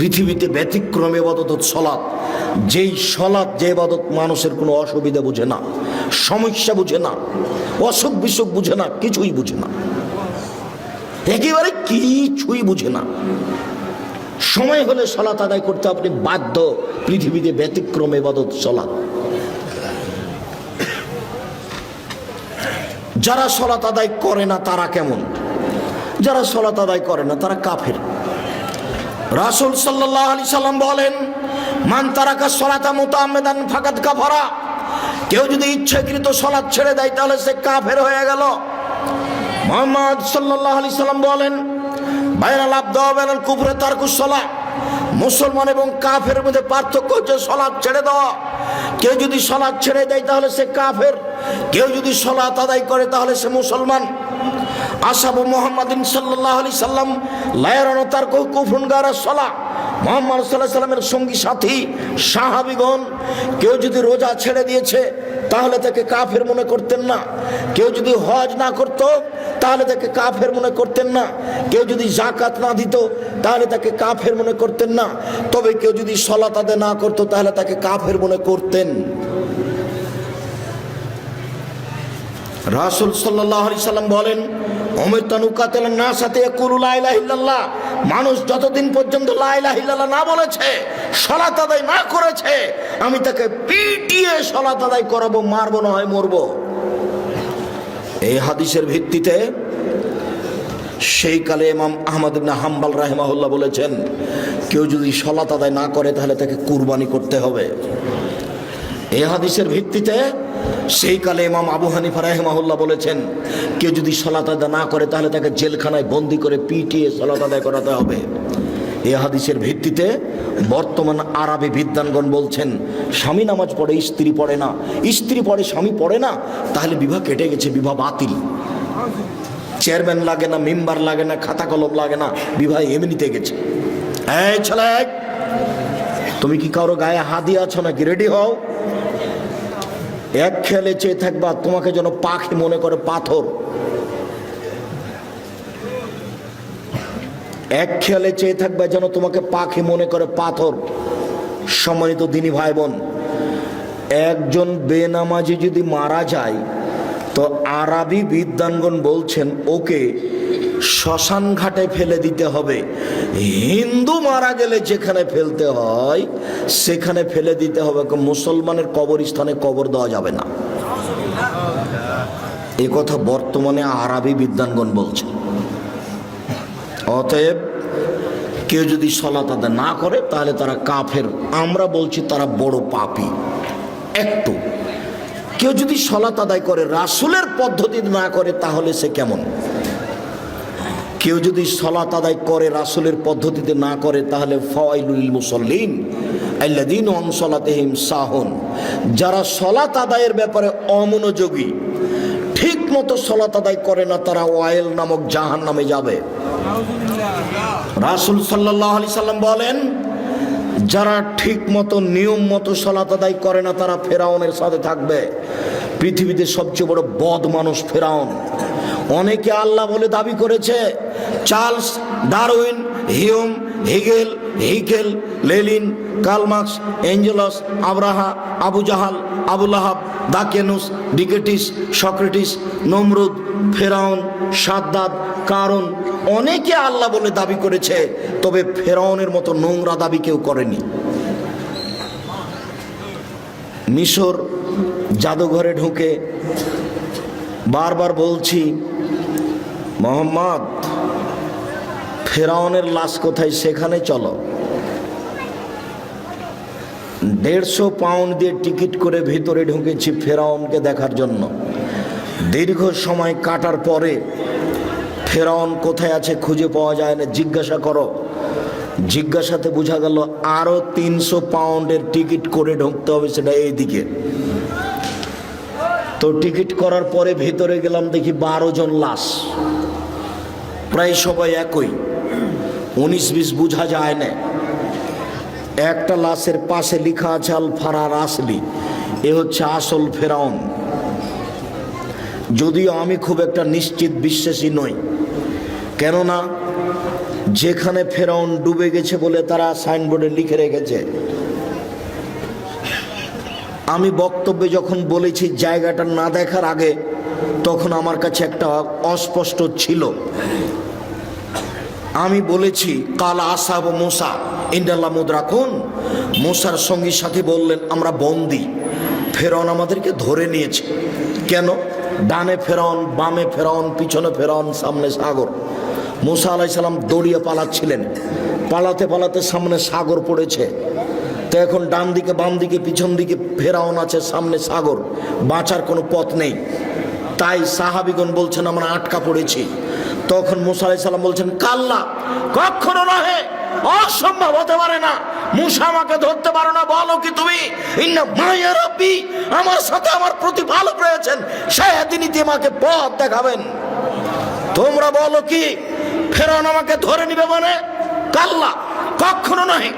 পৃথিবীতে ব্যতিক্রম ইবাদত সালাত। যেই সালাত, যে ইবাদত মানুষের কোনো অসুবিধা বুঝে না, সমস্যা বুঝে না, অসুখ বিসুখ বুঝে না, কিছুই বুঝে না, একেবারে কিছুই বুঝে না। সময় হলে সালাত আদায় করতে আপনি বাধ্য। পৃথিবীতে ব্যতিক্রম ইবাদত সালাত। যারা সালাত আদায় করে না তারা কেমন? যারা সালাত আদায় করে না তারা কাফের। রাসূল সাল্লাল্লাহু আলাইহি সাল্লাম বলেন, মান তারাকা সালাতা মুতাআম্মিদান ফাকাদ কাফারা। কেউ যদি ইচ্ছাকৃত সালাত ছেড়ে দেয় তাহলে সে কাফের হয়ে গেল। মুহাম্মদ সাল্লাল্লাহু আলাইহি সাল্লাম বলেন, বাইনাল আবদি ওয়া বাইনাল কুফরি তারকুস সালাহ। মুসলমান এবং কাফের মধ্যে পার্থক্য হচ্ছে সালাত ছেড়ে দেওয়া। কেউ যদি সালাত ছেড়ে দেয় তাহলে সে কাফের, কেউ যদি সালাত আদায় করে তাহলে সে মুসলমান। আসহাবু মুহাম্মাদিন সাল্লাল্লাহু আলাইহি সাল্লাম লা ইয়ারাউনা তারকু কুফরুন গায়রা সালাহ। মুহাম্মদ সাল্লাল্লাহু আলাইহি সাল্লামের সঙ্গী সাথী সাহাবীগণ কেউ যদি রোজা ছেড়ে দিয়েছে তাহলে তাকে কাফের মনে করতেন না। কেউ যদি হজ না করত তাহলে তাকে কাফের মনে করতেন না। কেউ যদি যাকাত না দিত তাহলে তাকে কাফের মনে করতেন না। তবে কেউ যদি সালাত আদায় না করত তাহলে তাকে কাফের মনে করতেন। রাসূল সাল্লাল্লাহু আলাইহি সাল্লাম বলেন, উমিরতু নুকাতিলান নাস হাত্তা ইয়াকুলু লা ইলাহা ইল্লাল্লাহ। মানুষ যতদিন পর্যন্ত লা ইলাহা ইল্লাল্লাহ না বলেছে, সালাত আদায় না করেছে, আমি তাকে পিটিয়ে সালাত আদায় করাবো, মারবো, না হয় মরবো। এই হাদিসের ভিত্তিতে সেই কালে ইমাম আহমদ ইবনে হাম্বল রাহিমাহুল্লাহ বলেছেন, কেউ যদি সালাত আদায় না করে তাহলে তাকে কুরবানি করতে হবে। এই হাদিসের ভিত্তিতে সেই কালে ইমাম আবু হানিফা রাহিমাহুল্লাহ বলেছেন, কেউ যদি সালাত আদায় না করে তাহলে তাকে জেলখানায় বন্দি করে পিটিয়ে সালাত আদায় করাতে হবে। এই হাদিসের ভিত্তিতে বর্তমান আরবি বিদ্বানগণ বলছেন, স্বামী নামাজ পড়ে স্ত্রী পড়ে না, স্ত্রী পড়ে স্বামী পড়ে না, তাহলে বিবাহ কেটে গেছে, বিবাহ বাতিল। চেয়ারম্যান লাগে না, মেম্বার লাগে না, খাতা কলম লাগে না, বিবাহ এমনিতে গেছে। এই ছেলে, তুমি কি কারো গায়ে হাত দিয়ে আছো নাকি? রেডি হও। এক খেয়ালে চেয়ে থাকবা তোমাকে যেন পাখি মনে করে পাথর। এক খেয়ালে চেয়ে থাকবে যেন তোমাকে পাখি মনে করে পাথর। সম্মানিত দিনী ভাই বোন, একজন বেনামাজি যদি মারা যায় তো আরবি বিদ্বানগণ বলছেন ওকে শ্মশান ঘাটে ফেলে দিতে হবে। হিন্দু মারা গেলে যেখানে ফেলতে হয় সেখানে ফেলে দিতে হবে, মুসলমানের কবরস্থানে কবর দেওয়া যাবে না। এ কথা বর্তমানে আরবি বিদ্বানগণ বলছেন। অতএব কেউ যদি সালাত আদায় না করে তাহলে তারা কাফের। আমরা বলছি তারা বড় পাপী। একটু কেউ যদি সালাত আদায় করে রাসূলের পদ্ধতি না করে তাহলে সে কেমন? কেউ যদি সালাত আদায় করে রাসূলের পদ্ধতিতে না করে তাহলে ফাওয়াইলুল লিল মুসাল্লিন আল্লাযীনা আন সালাতিহিম সাহুন। যারা সালাত আদায়ের ব্যাপারে অমনোযোগী, ঠিক মতো সালাত আদায় করে না, তারা ওয়াইল নামক জাহান্নামে যাবে। রাসূল সাল্লাল্লাহু আলাইহি সাল্লাম বলেন, যারা ঠিক মতো নিয়ম মতো সালাত আদায় করে না তারা ফেরাউনের সাথে থাকবে। পৃথিবীতে সবচেয়ে বড় বদ মানুষ ফেরাউন। অনেকে আল্লাহ বলে দাবি করেছে। Charles Darwin, Hume, Hegel, Haeckel, Lenin, Karl Marx, Engels, আব্রাহা, আবু জাহাল, আবু লাহাব, দাকেনুস, ডিকেটিস, সক্রেটিস, নমরুদ, ফেরাউন, সাদ্দাদ, কারুন, অনেকে আল্লাহ বলে দাবি করেছে, তবে ফেরাউনের মতো নোংরা দাবি কেউ করেনি। মিশর জাদুঘরে ঢুকে বারবার বলছি, মোহাম্মদ, ফেরাউনের লাশ কোথায় সেখানে চলো। 150 পাউন্ড দিয়ে টিকিট করে ভিতরে ঢুকেছি ফেরাউনকে দেখার জন্য। দীর্ঘ সময় কাটার পরে ফেরাউন কোথায় আছে খুঁজে পাওয়া যায় না। জিজ্ঞাসা করো, জিজ্ঞাসাতে বোঝা গেল আরো 300 পাউন্ডের টিকিট করে ঢুকতে হবে, সেটা এইদিকে। তো টিকিট করার পরে ভিতরে গেলাম, দেখি 12 জন লাশ, প্রায় সবাই একই, 19-20 বোঝা যায় না। একটা লাশের পাশে লেখা আছে আল ফারার আসলি, এ হচ্ছে আসল ফেরাউন। যদিও আমি খুব একটা নিশ্চিত বিশ্বাসী নই, কেননা যেখানে ফেরাউন ডুবে গেছে বলে তারা সাইনবোর্ডে লিখে রেখেছে। আমি বক্তব্যে যখন বলেছি জায়গাটা না দেখার আগে, তখন আমার কাছে একটা অস্পষ্ট ছিল। আমি বলেছি কাল আসাব মুসা ইন্দাল্লাহ মুদরাকুন, মুসার সঙ্গী সাথী বললেন আমরা বন্দী, ফেরাউন আমাদেরকে ধরে নিয়েছে। কেন? ডানে ফেরাউন, বামে ফেরাউন, পিছনে ফেরাউন, সামনে সাগর। মুসা আলাইহিস সালাম দৌড়িয়ে পালাচ্ছিলেন, পালাতে পালাতে সামনে সাগর পড়েছে। তো এখন ডান দিকে বাম দিকে পিছন দিকে ফেরাউন আছে, সামনে সাগর, বাঁচার কোনো পথ নেই। তাই সাহাবিগণ বলছেন আমরা আটকা পড়েছি। তখন মুসা আলাইহিস সালাম বলছেন কাল্লা, কখনো নহে, অসম্ভব হতে পারে না, মুসা আমাকে ধরতে পারো না। বলো কি তুমি? ইন্না মাইয়া রাব্বি, আমার সাথে আমার প্রতিপালক রয়েছেন, সেদিনই তিনি আমাকে পথ দেখাবেন। তোমরা বলো কি ফেরাউন আমাকে ধরে নিবে? মানে কাল্লা, কখনো নহে,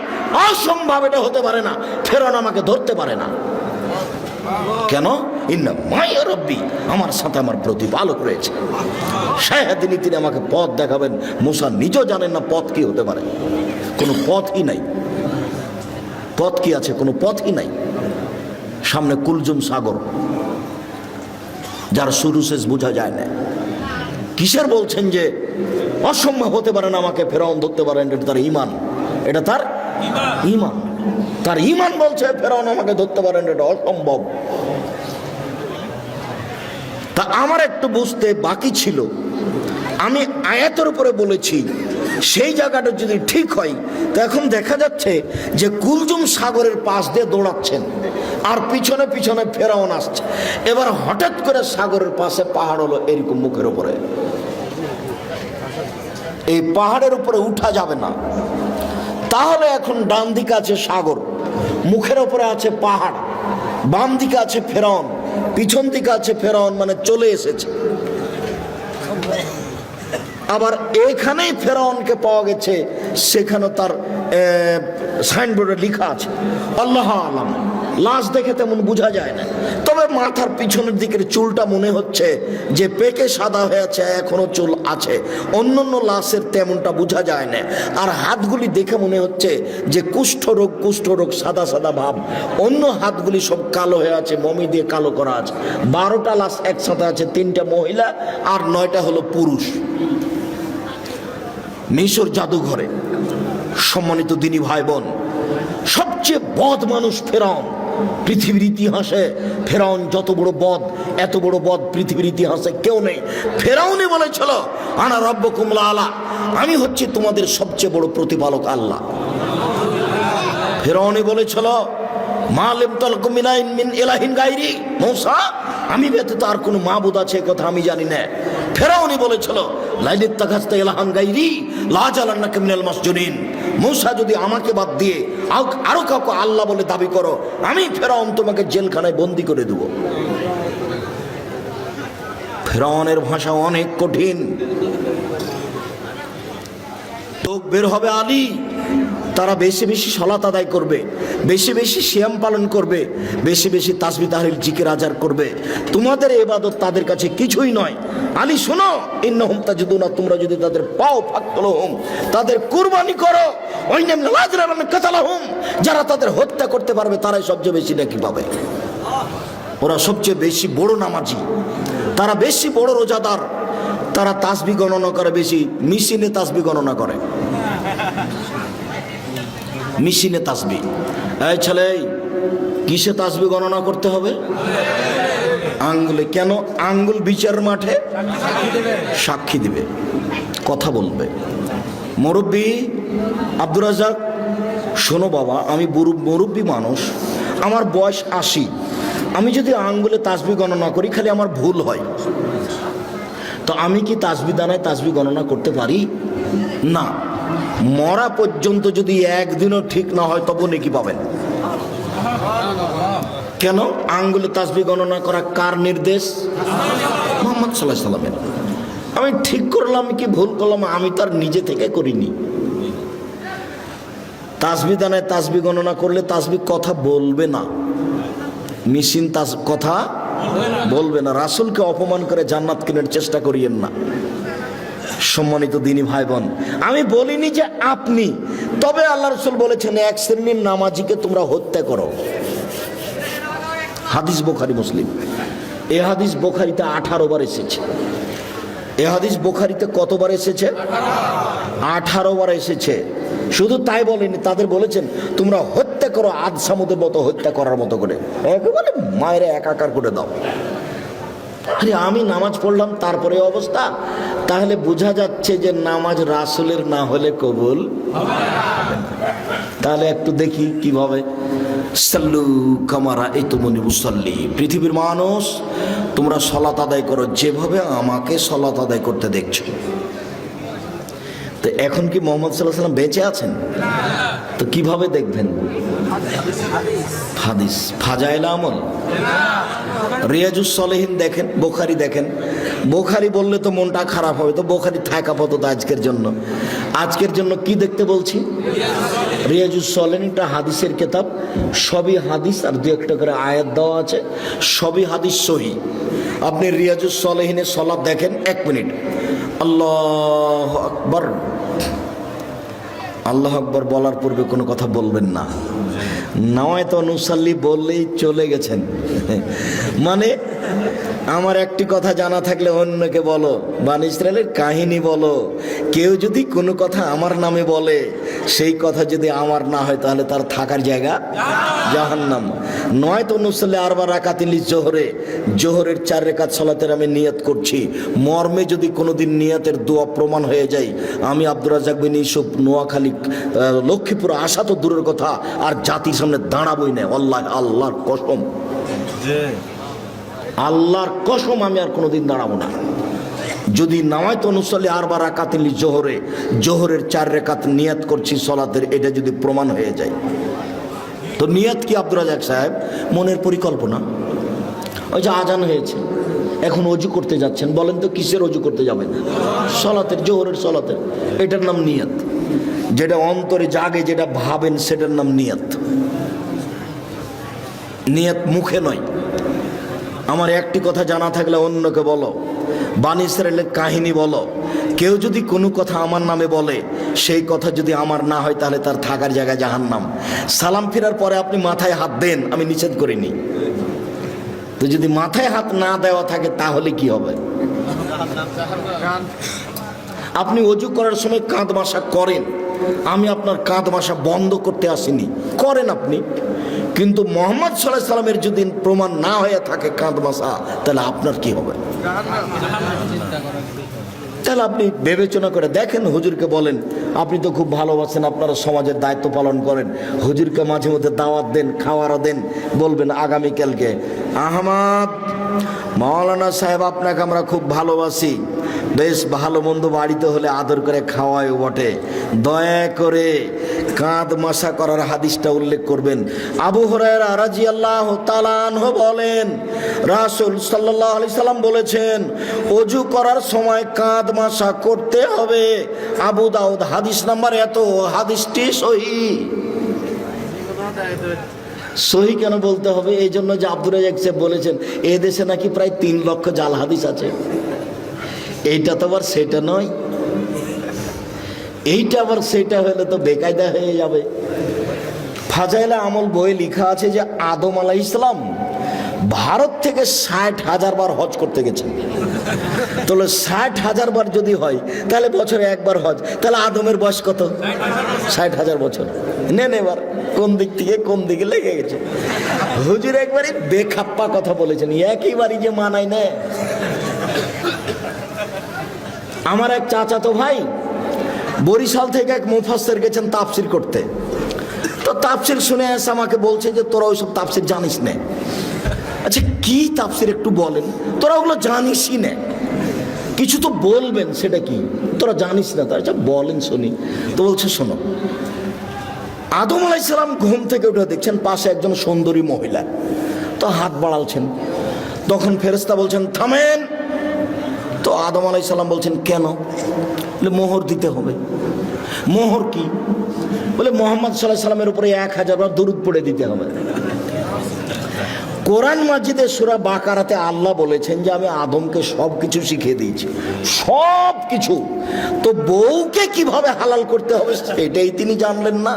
অসম্ভব, এটা হতে পারে না, ফেরাউন আমাকে ধরতে পারে না। কেন? ইন্না মাইয়া রাব্বি, আমার সাথে আমার প্রতিপালক রয়েছে, সেদিনই তিনি আমাকে পথ দেখাবেন। মুসা নিজেও জানেন না পথ কি হতে পারে, কোনো পথই নাই। পথ কি আছে? কোনো পথই নাই। সামনে কুলজুম সাগর, যার শুরু শেষ বোঝা যায় না। কিসের বলছেন যে অসম্ভব হতে পারে না আমাকে ফেরাউন ধরতে পারেন? এটা তার ঈমান, এটা তার ঈমান, তার ঈমান বলছে ফেরাউন আমাকে ধরতে পারেন, এটা অসম্ভব। তা আমার একটু বুঝতে বাকি ছিল। আমি আয়াতের উপরে বলেছি, সেই জায়গাটা যদি ঠিক হয়, তো এখন দেখা যাচ্ছে যে কুলজুম সাগরের পাশ দিয়ে দৌড়াচ্ছেন আর পিছনে পিছনে ফেরাউন আসছে। এবার হঠাৎ করে সাগরের পাশে পাহাড় হলো এরকম মুখের উপরে, এই পাহাড়ের উপরে উঠা যাবে না। তাহলে এখন ডান দিকে আছে সাগর, মুখের উপরে আছে পাহাড়, বাম দিকে আছে ফেরাউন, পিছন দিকে আছে ফেরাউন, মানে চলে এসেছে। আবার এখানেই ফেরাউনকে পাওয়া গেছে, সেখানে তার সাইনবোর্ডে লেখা আছে আল্লাহ আলাম। লাশ দেখে তেমন বোঝা যায় না, তবে মাথার পিছনের দিকের চুলটা মনে হচ্ছে যে পেকে সাদা হয়েছে, এখনো চুল আছে। অন্যান্য লাশের তেমনটা বোঝা যায় না। আর হাতগুলি দেখে মনে হচ্ছে যে কুষ্ঠরোগ সাদা সাদা ভাব। অন্য হাতগুলি সব কালো হয়ে আছে, মমি দিয়ে কালো করা আছে। 12টা লাশ একসাথে আছে, 3টা মহিলা আর 9টা হলো পুরুষ। মিশর জাদুঘরে। সম্মানিত দিনী ভাই বোন, সবচেয়ে বদ মানুষ ফেরাউন। পৃথিবীর ইতিহাসে ফেরাউন যত বড় বদ, এত বড় বদ পৃথিবীর ইতিহাসে কেউ নেই। ফেরাউনই বলেছিল আনা রব্বুকুম আলা, আমি হচ্ছে তোমাদের সবচেয়ে বড় প্রতিপালক আল্লাহ। ফেরাউনই বলেছিল মা লিম তালকুম মিন ইলাহিন গায়রি, মূসা আমি ব্যতীত আর কোনো মাবুদ আছে কথা আমি জানি না। ফেরাউনই বলেছিল লাইলিত্তাখাজতা ইলাহান গায়রি লাজালান্নাকা মিনাল মাসজুনিন, মূসা যদি আমাকে বাদ দিয়ে আরো কাউকে আল্লাহ বলে দাবি করো, আমি ফেরাউন তোমাকে জেলখানায় বন্দি করে দেব। ফেরাউনের ভাষা অনেক কঠিন। লোক বের হবে আলী, তারা বেশি বেশি সালাত আদায় করবে, বেশি বেশি সিয়াম পালন করবে, বেশি বেশি তাসবিহ তাহলিল জিকির আজকার করবে। তোমাদের ইবাদত তাদের কাছে কিছুই নয়। আলী শোনো, ইন্নাহুম তাজিদুনা, তোমরা যদি তাদের পাও ফাকতুলহুম, তাদের কুরবানি করো। ওয়াইনাম লাযরামান কাতালাহুম, যারা তাদের হত্যা করতে পারবে তারাই সবচেয়ে বেশি নেকি পাবে। ওরা সবচেয়ে বেশি বড় নামাজি, তারা বেশি বড় রোজাদার, তারা তাসবিহ গণনা করে বেশি, মেশিনে তাসবিহ গণনা করে, মেশিনে তাসবিহ। এই ছেলে, কিসে তাসবিহ গণনা করতে হবে? আঙ্গুলে। কেন? আঙ্গুল বিচার মাঠে সাক্ষী দিবে, কথা বলবে। মুরব্বী আব্দুর রাজ্জাক, শোনো বাবা, আমি মুরব্বী মানুষ, আমার বয়স 80, আমি যদি আঙ্গুলে তাসবিহ গণনা করি খালি আমার ভুল হয়, তো আমি কি তাসবিহ দানায় তাসবিহ গণনা করতে পারি? না। মরা পর্যন্ত যদি একদিনও ঠিক না হয় তবু নেকি পাবেন। কেন? আঙ্গুলে তাসবিহ গণনা করা কার নির্দেশ? মুহাম্মদ সাল্লাল্লাহু আলাইহি সাল্লামের। আমি ঠিক করলাম কি ভুল করলাম আমি তার নিজে থেকে করিনি। তাসবিহ দানায় তাসবিহ গণনা করলে তাসবিহ কথা বলবে না, মেশিন কথা বলবে না। রাসূলকে অপমান করে জান্নাত কেনার চেষ্টা করিয়েন না। সম্মানিত দিনী ভাই বোন, আমি বলিনি যে আপনি, তবে আল্লাহ রাসূল বলেছেন এক শ্রেণীর নামাজিকে তোমরা হত্যা করো। হাদিস বুখারী মুসলিম। এ হাদিস বুখারীতে 18 বার এসেছে। এ হাদিস বুখারীতে কতবার এসেছে? 18 বার এসেছে। শুধু তাই বলেনি, তাদের বলেছেন তোমরা হত্যা করো, আদ সামুদের মতো হত্যা করার মতো করে, একেবারে মায়েরা একাকার করে দাও। আরে আমি নামাজ পড়লাম তারপরে অবস্থা, তাহলে বোঝা যাচ্ছে যে নামাজ রাসূলের না হলে কবুল হবে না। তাহলে একটু দেখি কিভাবে। সাল্লু কামা রাআইতুমুনি উসাল্লি, পৃথিবীর মানুষ তোমরা সালাত আদায় করো যেভাবে আমাকে সালাত আদায় করতে দেখছো। তো এখন কি মুহাম্মদ সাল্লাল্লাহু আলাইহি ওয়াসাল্লাম বেঁচে আছেন? তো কিভাবে দেখবেন? হাদিস, ফাজাইল আমল, রিয়াজুস সলিহিন দেখেন, বুখারী দেখেন। বুখারী বললে তো মনটা খারাপ হবে, তো বুখারী থাকা আপাতত আজকের জন্য। আজকের জন্য কি দেখতে বলছি? রিয়াজুস সলিহিন, একটা হাদিসের কিতাব, সবই হাদিস আর দু একটা করে আয়াত দেওয়া আছে, সবই হাদিস সহিহ। আপনি রিয়াজুস সলিহিনের সালাত দেখেন, 1 মিনিট আল্লাহু আকবার, আল্লাহু আকবার বলার পূর্বে কোনো কথা বলবেন না। নাওয়াইতু নুসাল্লি বললেই চলে গেছেন। মানে আমার একটি কথা জানা থাকলে অন্যকে বলো, বনি ইসরাইলের কাহিনী বলো। কেউ যদি কোনো কথা আমার নামে বলে, সেই কথা যদি আমার না হয় তাহলে তার থাকার জায়গা জাহান্নাম। নয়তো নুসাল্লি আরবা রাকাতিল জোহরে, জোহরের 4 রাকাত সালাতের আমি নিয়ত করছি, মর্মে যদি কোনোদিন নিয়তের দোয়া প্রমাণ হয়ে যায়, আমি আব্দুর রাজ্জাক বিন ইউসুফ নোয়াখালী লক্ষ্মীপুর আসা তো দূরের কথা, আর জাতির সামনে দাঁড়াবই না। আল্লাহর কসম, আল্লাহর কসম, আমি আর কোনোদিন দাঁড়াবো না। যদি নাওয়াইতু নুসাল্লি আরবা রাকাতিল জোহরে, জোহরের 4 রাকাত নিয়ত করছি সলাতের, এটা যদি প্রমাণ হয়ে যায়। তো নিয়ত কি আব্দুর রাজ্জাক সাহেব? মনের পরিকল্পনা। ওই যে আজান হয়েছে, এখন অজু করতে যাচ্ছেন, বলেন তো কিসের অজু করতে যাবেন? সলাতের, জোহরের সলাতের। এটার নাম নিয়ত। যেটা অন্তরে জাগে, যেটা ভাবেন, সেটার নাম নিয়ত। নিয়ত মুখে নয়। আমার একটি কথা জানা থাকলে অন্যকে বলো, বনি ইসরাইলের কাহিনী বলো। কেউ যদি কোনো কথা আমার নামে বলে, সেই কথা যদি আমার না হয় তাহলে তার থাকার জায়গা জাহান্নাম। সালাম ফেরার পরে আপনি মাথায় হাত দেন, আমি নিষেধ করিনি। তো যদি মাথায় হাত না দেওয়া থাকে তাহলে কি হবে? আপনি অজু করার সময় কাঁধ মাসা করেন, আমি আপনার কাঁধ মাসা বন্ধ করতে আসিনি, করেন আপনি। কিন্তু মুহাম্মদ সাল্লাল্লাহু আলাইহি সাল্লামের যদি প্রমাণ না হয়ে থাকে কাঁধ মাসা, তাহলে আপনার কি হবে? তাহলে আপনি বিবেচনা করে দেখেন, হুজুরকে বলেন, আপনি তো খুব ভালোবাসেন, আপনারা সমাজের দায়িত্ব পালন করেন, হুজুরকে মাঝে মধ্যে দাওয়াত দেন, খাওয়ারও দেন। বলবেন আগামীকালকে, আহমদ মাওলানা সাহেব আপনাকে আমরা খুব ভালোবাসি, বেশ ভালো মন্দ বাড়িতে হলে আদর করে খাওয়ায় বটে, দয়া করে কাঁধ মাসা করার হাদিসটা উল্লেখ করবেন। আবু হুরায়রা রাদিয়াল্লাহু তাআলা আনহু বলেন, রাসূল সাল্লাল্লাহু আলাইহি সাল্লাম বলেছেন ওযু করার সময় কাঁধ মাসা করতে হবে। আবু দাউদ হাদিস নাম্বার এত, হাদিসটি সহিহ। সহিহ কেন বলতে হবে? এই জন্য যে আব্দুর রাজ্জাক সাহেব বলেছেন এ দেশে নাকি প্রায় 3 লক্ষ জাল হাদিস আছে। এইটা তো আবার সেটা নয়, এইটা আবার সেটা হলে তো বেকায়দা হয়ে যাবে। ফাজাইলে আমল বইয়ে লেখা আছে যে আদম আলাইহিস সালাম ভারত থেকে 60,000 বার হজ করতে গেছেন। তাহলে 60,000 বার যদি হয় তাহলে বছরে একবার হজ, তাহলে আদমের বয়স কত? 60,000 বছর। নেন এবার কোন দিক থেকে কোন দিকে লেগে গেছে। হুজুর একবারই বেখাপ্পা কথা বলেছেন, একইবারই যে মানায় না। আমার এক চাচাতো ভাই বরিশাল থেকে এক মুফাসসির গেছেন তাফসীর করতে। তো তাফসীর শুনে এসে আমাকে বলছে যে তোরা ওইসব তাফসীর জানিস না। আচ্ছা কি তাফসীর একটু বলেন, তোরা ওগুলো জানিসই না, কিছু তো বলবেন, সেটা কি তোরা জানিস না? আচ্ছা বলেন শুনি। তো বলছে শোনো, আদম আলাইহিস সালাম ঘুম থেকে উঠে দেখছেন পাশে একজন সুন্দরী মহিলা, তো হাত বাড়ালছেন। তখন ফেরেশতা বলছেন থামেন। তো আদম আলাইহিস সালাম বলছেন কেন? বলে মোহর দিতে হবে। মোহর কি? বলে মুহাম্মদ সাল্লাল্লাহু আলাইহি সাল্লামের উপরে 1000 বার দরুদ পড়ে দিতে হবে। কোরআন মাজিদে সূরা বাকারাতে আল্লাহ বলেছেন যে আমি আদমকে সব কিছু শিখিয়ে দিয়েছি, সব কিছু। তো বউকে কিভাবে হালাল করতে হবে সেটাই তিনি জানলেন না?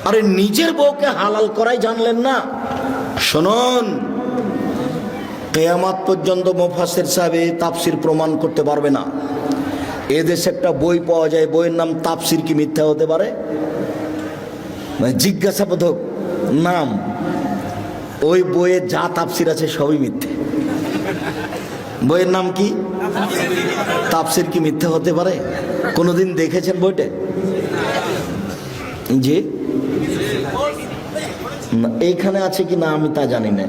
আরে নিজের বউকে হালাল করাই জানলেন না? শুনুন, কিয়ামত পর্যন্ত মুফাসসির সাহেব তাফসীর প্রমাণ করতে পারবে না। এদেশে একটা বই পাওয়া যায়, বইয়ের নাম তাফসীর কি মিথ্যা হতে পারে? জিজ্ঞাসাবোধক নাম। ওই বইয়ে যা তাফসীর আছে সবই মিথ্যে। বইয়ের নাম কি? তাফসীর কি মিথ্যা হতে পারে? কোনোদিন দেখেছেন বইটা? জি, এইখানে আছে কি না আমি তা জানি না,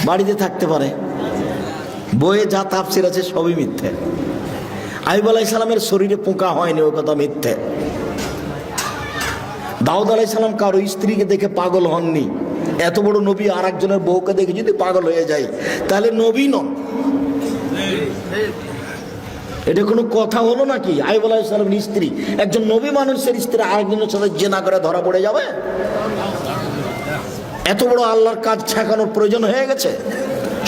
বাড়িতে থাকতে পারে। বইয়ে যা তাফসীর আছে সবই মিথ্যে। আইয়ুব আলাইহিস সালামের শরীরে পোকা হয়নি, ওই কথা মিথ্যে। দাউদ আলাইহিস সালাম কারো স্ত্রীকে দেখে পাগল হননি। এত বড় নবী আর একজনের বউকে দেখে যদি পাগল হয়ে যায় তাহলে নবী নন। এটা কোনো কথা হলো নাকি? আইয়ুব আলাইহিস সালামের স্ত্রী, একজন নবী মানুষের স্ত্রী আরেকজনের সাথে জিনা করে ধরা পড়ে যাবে? এত বড় আল্লাহর কাজ ছেঁকানোর প্রয়োজন হয়ে গেছে?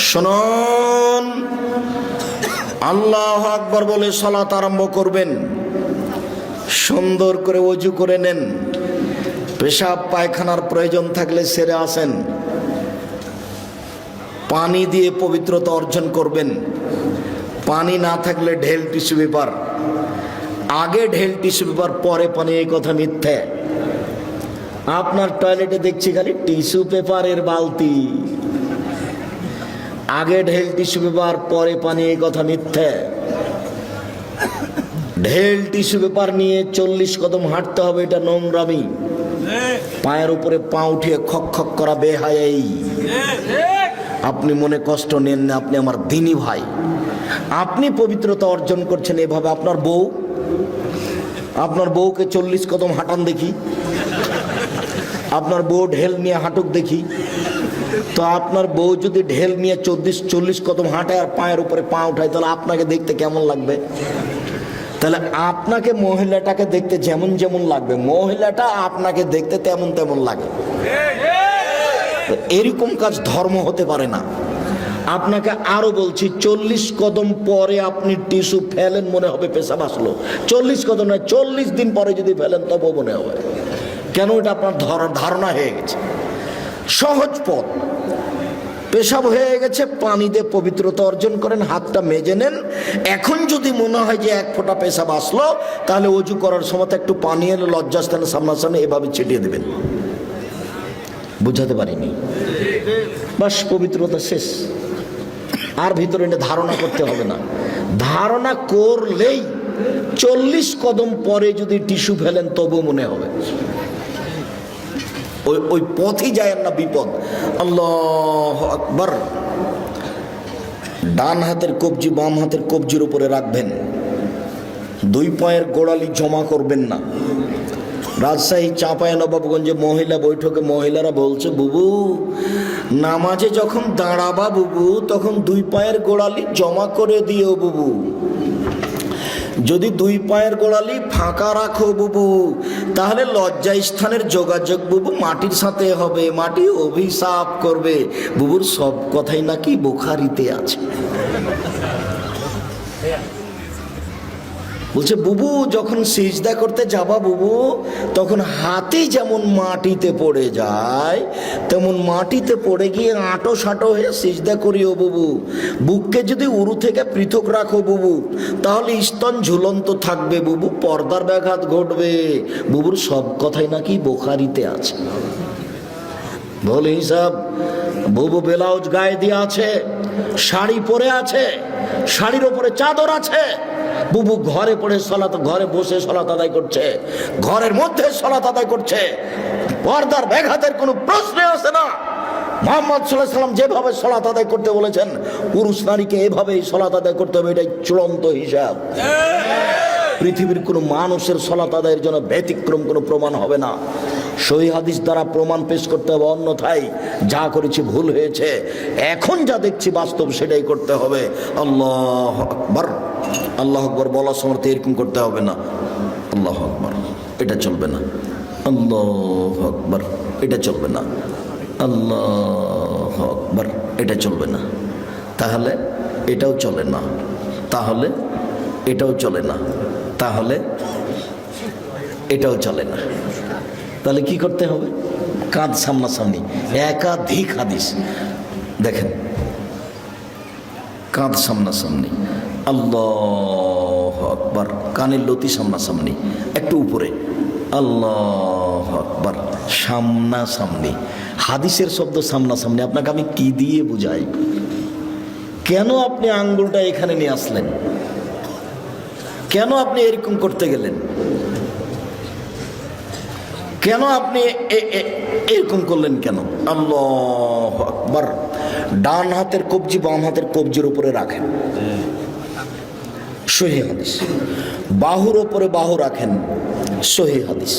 শুনুন, আল্লাহু আকবার বলে সালাত আরম্ভ করবেন। সুন্দর করে ওযু করে নেন। পেশাব পায়খানার প্রয়োজন থাকলে সেরে আসেন। পানি দিয়ে পবিত্রতা অর্জন করবেন। পানি না থাকলে ঢেল টিস্যু পেপার। আগে ঢেল টিস্যু পেপার, পরে পানি, এই কথা মিথ্যে। আপনার টয়লেটে দেখছি খালি টিস্যু পেপারের বালতি। আগে ঢেল টিস্যু পেপার, পরে পানি, এই কথা মিথ্যে। ঢেল টিস্যু পেপার নিয়ে 40 কদম হাঁটতে হবে, এটা নোংরামি। পায়ের উপরে পা উঠিয়ে খক খক করা বেহায়াই। আপনি মনে কষ্ট নেন না, আপনি আমার দিনী ভাই। আপনি পবিত্রতা অর্জন করছেন এভাবে। আপনার বউকে 40 কদম হাঁটান দেখি, আপনার বউ ঢেল নিয়ে হাঁটুক দেখি। তো আপনার বউ যদি ঢেল নিয়ে 40 কদম হাঁটে আর পায়ের উপরে পা উঠায়, তাহলে আপনাকে দেখতে কেমন লাগবে? তাহলে আপনাকে, মহিলাটাকে দেখতে যেমন যেমন লাগবে, মহিলাটা আপনাকে দেখতে তেমন তেমন লাগে। এরকম কাজ ধর্ম হতে পারে না। আপনাকে আরো বলছি, 40 কদম পরে আপনি টিস্যু ফেলেন, মনে হবে পেশাব আসলো। 40 কদম নয়, 40 দিন পরে যদি ফেলেন তবুও মনে হবে। কেন? এটা আপনার ধারণা হয়ে গেছে। সহজ পথ। পেশাব হয়ে গেছে, পানি দিয়ে পবিত্রতা অর্জন করেন, হাতটা মেজে নেন। এখন যদি মনে হয় যে এক ফোঁটা পেশাব আসলো, তাহলে ওযু করার সময় একটু পানি এলে লজ্জাস্থানে সামনাসামনি এভাবে ছিটিয়ে দেবেন। বুঝাতে পারিনি? বাস, পবিত্রতা শেষ। আর ভিতরে এটা ধারণা করতে হবে না। ধারণা করলেই 40 কদম পরে যদি টিস্যু ফেলেন তবু মনে হবে। ওই পথই যায় না, বিপদ। আল্লাহু আকবার। ডান হাতের কবজি বাম হাতের কবজির উপরে রাখবেন। 2 পায়ের গোড়ালি জমা করবেন না। রাজশাহী চাঁপাইনবাবগঞ্জে মহিলা বৈঠকে মহিলারা বলছে, বুবু নামাজে যখন দাঁড়াবা বুবু, তখন 2 পায়ের গোড়ালি জমা করে দিও বুবু। যদি 2 পায়ের গোড়ালি ফাঁকা রাখো বুবু, তাহলে লজ্জা স্থানের যোগাযোগ বুবু মাটির সাথে হবে, মাটি অভিশাপ করবে। বুবুর সব কথাই নাকি বুখারীতে আছে। বলছে, বুবু যখন সিজদা করতে যাবা বুবু, তখন হাতে যেমন মাটিতে পড়ে যায়, তেমন মাটিতে পড়ে গিয়ে আঁটো সাঁটো হয়ে সিজদা করিও বুবু। বুককে যদি উরু থেকে পৃথক রাখো বুবু, তাহলে স্তন ঝুলন্ত থাকবে বুবু, পর্দার ব্যাঘাত ঘটবে। বুবুর সব কথাই নাকি বুখারীতে আছে। বলে হিসাব, বুবু ব্লাউজ গায়ে দিয়ে আছে, শাড়ি পরে আছে, শাড়ির ওপরে চাদর আছে। বুবু ঘরে পড়ে ঘরে বসে সালাত আদায় করছে, ঘরের মধ্যে সালাত আদায় করছে। পর্দার ব্যাঘাতের কোনো প্রশ্ন আসে না। মুহাম্মদ সাল্লাল্লাহু আলাইহি ওয়াসাল্লাম যেভাবে সালাত আদায় করতে বলেছেন, পুরুষ নারীকে এভাবেই সালাত আদায় করতে হবে। এটাই চূড়ান্ত হিসাব। পৃথিবীর কোনো মানুষের সালাত আদায়ের জন্য ব্যতিক্রম কোনো প্রমাণ হবে না। সহিহ হাদিস দ্বারা প্রমাণ পেশ করতে হবে, অন্যথায় যা করেছি ভুল হয়েছে। এখন যা দেখছি বাস্তব সেটাই করতে হবে। আল্লাহু আকবার। আল্লাহু আকবার বলার সময় এরকম করতে হবে না, আল্লাহু আকবার, এটা চলবে না। আল্লাহু আকবার, এটা চলবে না। আল্লাহু আকবার, এটা চলবে না। তাহলে এটাও চলে না, তাহলে এটাও চলে না, তাহলে এটাও চলে না। তাহলে কি করতে হবে? কাঁধ সামনাসামনি, একাধিক হাদিস দেখেন, কাঁধ সামনাসামনি, আল্লাহু আকবার, কানের লতি সামনাসামনি, একটু উপরে, আল্লাহু আকবার, সামনাসামনি। হাদিসের শব্দ সামনাসামনি। আপনাকে আমি কি দিয়ে বুঝাই? কেন আপনি আঙ্গুলটা এখানে নিয়ে আসলেন? কেন আপনি এরকম করতে গেলেন? কেন আপনি এরকম করলেন কেন? আল্লাহু আকবার। ডান হাতের কবজি বাম হাতের কবজির উপরে রাখেন, সহিহ হাদিস। বাহুর উপরে বাহু রাখেন, সহিহ হাদিস।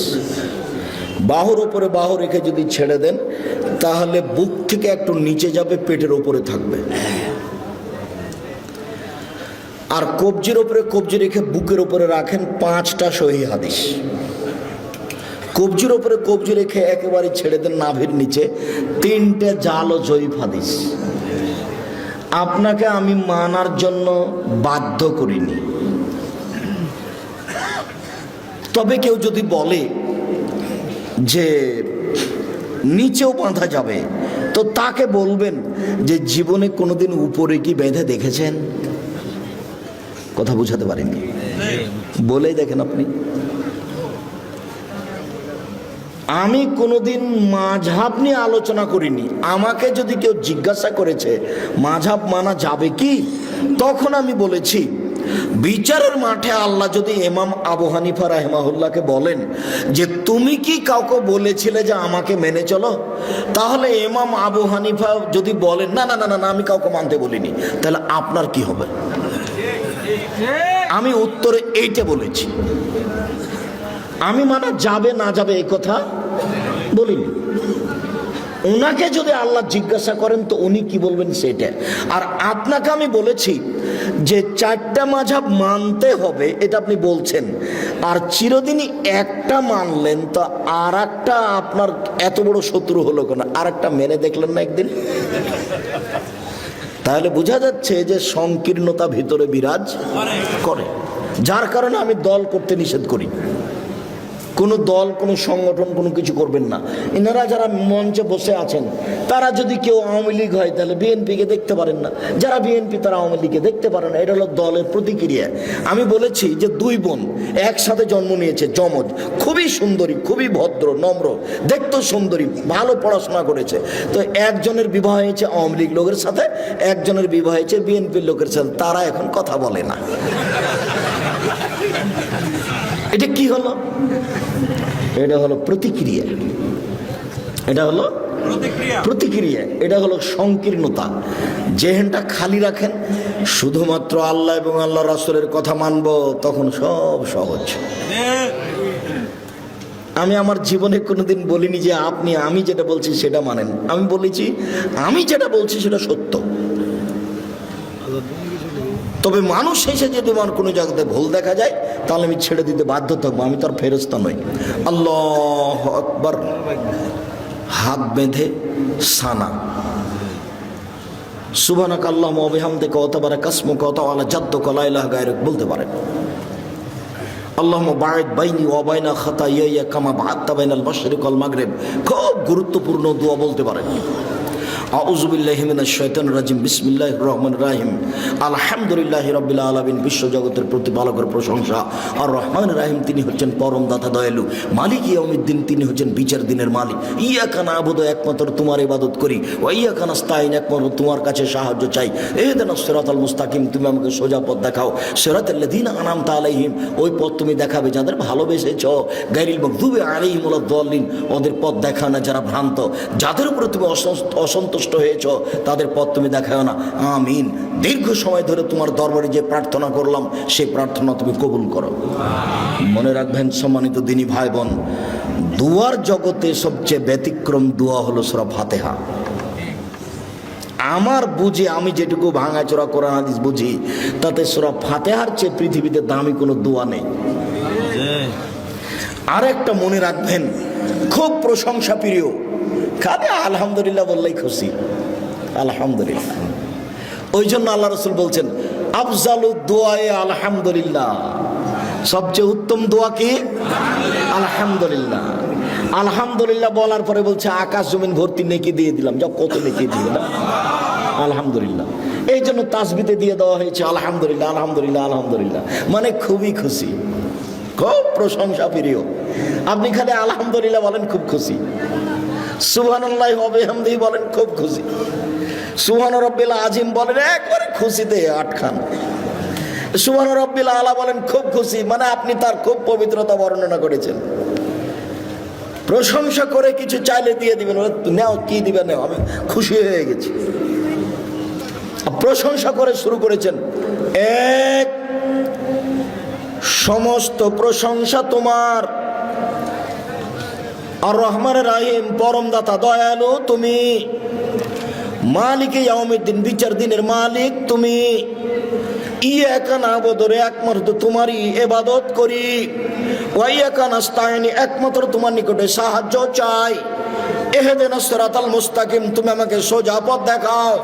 বাহুর উপরে বাহু রেখে যদি ছেড়ে দেন তাহলে বুক থেকে একটু নিচে যাবে, পেটের উপরে থাকবে। আর কবজির উপরে কবজি রেখে বুকের উপরে রাখেন, 5টা সহিহ হাদিস। কবজির উপরে কবজি রেখে একেবারে ছেড়ে দেন নাভির নিচে, 3টে জাল ও জয়ীফ হাদিস। আপনাকে আমি মানার জন্য বাধ্য করিনি। তবে কেউ যদি বলে যে নিচেও বাঁধা যাবে, তো তাকে বলবেন যে জীবনে কোনোদিন উপরে কি বেঁধে দেখেছেন? কথা বুঝাতে পারেননি, বলেই দেখেন আপনি। আমি কোনোদিন মাযহাব নিয়ে আলোচনা করিনি। আমাকে যদি কেউ জিজ্ঞাসা করেছে মাযহাব মানা যাবে কি, তখন আমি বলেছি বিচারের মাঠে আল্লাহ যদি ইমাম আবু হানিফা রাহিমাহুল্লাহকে বলেন যে তুমি কি কাউকে বলেছিলে যে আমাকে মেনে চলো, তাহলে ইমাম আবু হানিফা যদি বলেন না না না না আমি কাউকে মানতে বলিনি, তাহলে আপনার কি হবে? আমি উত্তরে এইটা বলেছি। আমি মানা যাবে না যাবে এই কথা বলিনি। ওনাকে যদি আল্লাহ জিজ্ঞাসা করেন তো উনি কি বলবেন সেটা। আর আপনাকে আমি বলেছি যে 4টা মাযহাব মানতে হবে, এটা আপনি বলছেন, আর চিরদিনই একটা মানলেন, তো আর একটা আপনার এত বড় শত্রু হলো কেন? আর একটা মেনে দেখলেন না একদিন? তাহলে বোঝা যাচ্ছে যে সংকীর্ণতা ভিতরে বিরাজ করে, যার কারণে আমি দল করতে নিষেধ করি। কোনো দল, কোনো সংগঠন, কোনো কিছু করবেন না। এনারা যারা মঞ্চে বসে আছেন তারা যদি কেউ আওয়ামী লীগ হয় তাহলে বিএনপিকে দেখতে পারেন না, যারা বিএনপি তারা আওয়ামী লীগকে দেখতে পারে না। এটা হলো দলের প্রতিক্রিয়া। আমি বলেছি যে 2 বোন একসাথে জন্ম নিয়েছে, যমজ, খুবই সুন্দরী, খুবই ভদ্র, নম্র, দেখতেও সুন্দরী, ভালো পড়াশোনা করেছে। তো একজনের বিবাহ হয়েছে আওয়ামী লীগ লোকের সাথে, একজনের বিবাহ হয়েছে বিএনপির লোকের সাথে। তারা এখন কথা বলে না। এটা কি হলো? এটা হলো প্রতিক্রিয়া। এটা হলো প্রতিক্রিয়া। এটা হলো সংকীর্ণতা। যেহেনটা খালি রাখেন শুধুমাত্র আল্লাহ এবং আল্লাহ রাসূলের কথা মানবো, তখন সব সহজ। আমি আমার জীবনে কোনোদিন বলিনি যে আপনি আমি যেটা বলছি সেটা মানেন। আমি বলেছি আমি যেটা বলছি সেটা সত্য। তবে মানুষ এসে যদি আমার কোনো জায়গাতে ভুল দেখা যায় তাহলে আমি ছেড়ে দিতে বাধ্য থাকবো। আমি তার ফেরেশতা নই। আল্লাহু আকবার। হাত বেঁধে সানা, সুবহানাকা আল্লাহুম্মা ওয়া বিহামদিকা ওয়া তাবারাকা ইসমুকা ওয়া তাআলা জাদ্দুকা লা ইলাহা গায়রুক বলতে পারেন। আল্লাহুম্মা বা'id বাইনি ওয়া বাইনা খাতায়ায়া কামা বা'আদতা বাইনাল মাশরিক ওয়াল মাগরিব। খুব গুরুত্বপূর্ণ দোয়া বলতে পারেন। আউযু বিল্লাহি মিনাশ শাইতানির রাজিম। বিসমিল্লাহির রহমানির রহিম। আলহামদুলিল্লাহি রাব্বিল আলামিন। বিশ্ব জগতের প্রতিপালকের প্রশংসা। আর রহমানির রহিম, তিনি হচ্ছেন পরম দাতা দয়ালু। মালিক ইয়াউমিদ্দিন, তিনি হচ্ছেন বিচার দিনের মালিক। ইয়াকা না'বুদু, একমাত্র তোমার ইবাদত করি। ওয়া ইয়াকা নাস্তাইন, একমাত্র তোমার কাছে সাহায্য চাই। ইহদিনাস সিরাতাল মুস্তাকিম, তুমি আমাকে সোজা পথ দেখাও। সিরাতাল লাযিনা আন'আমতা আলাইহিম, ওই পথ তুমি দেখাবে যাদের ভালোবেসেছো। গায়রিল মাগদুবি আলাইহিম ওয়ালাদ দাল্লিন, ওদের পথ দেখাও না যারা ভ্রান্ত। যাদের উপরে তুমি অসন্তুষ্ট হয়েছ তাদের পথ তুমি দেখাও না। আমিন। দীর্ঘ সময় ধরে তোমার দরবারে যে প্রার্থনা করলাম সেই প্রার্থনা তুমি কবুল করো। মনে রাখবেন সম্মানিত দিনী ভাই বোন, দুয়ার জগতে সবচেয়ে ব্যতিক্রম দোয়া হলো সূরা ফাতিহা। আমার বুঝি, আমি যেটুকু ভাঙাচোরা কোরআন হাদিস বুঝি, তাতে সূরা ফাতিহার চেয়ে পৃথিবীতে দামি কোনো দোয়া নেই। আর একটা মনে রাখবেন, খুব প্রশংসা প্রিয়, খালি আলহামদুলিল্লাহ বললেই খুশি, আলহামদুলিল্লাহ। ওই জন্য আল্লাহ রসুল বলছেন আফজালু দোয়ায়ে আলহামদুলিল্লাহ, সবচেয়ে উত্তম দোয়া কি আলহামদুলিল্লাহ। আলহামদুলিল্লাহ বলার পরে বলছে আকাশ জমিন ভর্তি নেকি দিয়ে দিলাম, যা কত নেকি দিয়ে দিলাম আলহামদুলিল্লাহ। এই জন্য তাসবিতে দিয়ে দেওয়া হয়েছে আলহামদুলিল্লাহ আলহামদুলিল্লাহ আলহামদুলিল্লাহ, মানে খুবই খুশি, খুব প্রশংসা প্রিয়। আপনি খালি আলহামদুলিল্লাহ বলেন খুব খুশি, সুবহানাল্লাহি ওয়া বিহামদিহি বলেন খুব খুশি, সুবহান রাব্বিল আযীম বলেন একবারে খুশিতে আটখান, সুবহান রাব্বিল আলা বলেন খুব খুশি, মানে আপনি তার খুব পবিত্রতা বর্ণনা করেছেন। প্রশংসা করে কিছু চাইলে দিয়ে দিবেন, নেও কি দিবেন নেও, আমি খুশি হয়ে গেছি। প্রশংসা করে শুরু করেছেন, এক সমস্ত প্রশংসা তোমার, আর রহমান রাহিম পরম দাতা দয়ালু তুমি, মালিকে ইয়াউমিদ্দিন বিচার দিনের মালিক তুমি, ইয়াকা নাবুদু একমাত্র তোমারই ইবাদত করি, ওয়া ইয়াকা নাস্তাইন একমাত্র তোমার নিকটে সাহায্য চাই, ইহদিনাস সিরাতাল মুস্তাকিম তুমি আমাকে সোজা পথ দেখাও।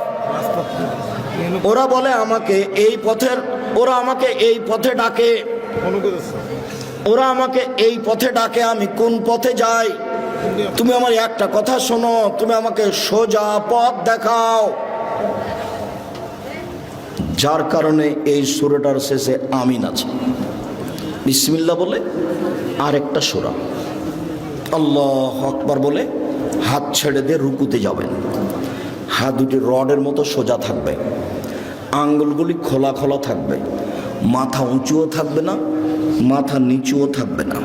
ওরা বলে আমাকে এই পথের, ওরা আমাকে এই পথে ডাকে, ওরা আমাকে এই পথে ডাকে, আমি কোন পথে যাই? তুমি আমার একটা কথা শোনো, তুমি আমাকে সোজা পথ দেখাও। যার কারণে এই সূরাটার শেষে আমিন আছে, বিসমিল্লাহ বলে আরেকটা সূরা, আল্লাহু আকবার বলে হাত ছেড়ে দিয়ে রুকুতে যাবেন। হাত দুটি রডের মতো সোজা থাকবে, আঙ্গুলগুলি খোলা খোলা থাকবে, মাথা উঁচুও থাকবে না, মাথা নিচুও থাকবে না,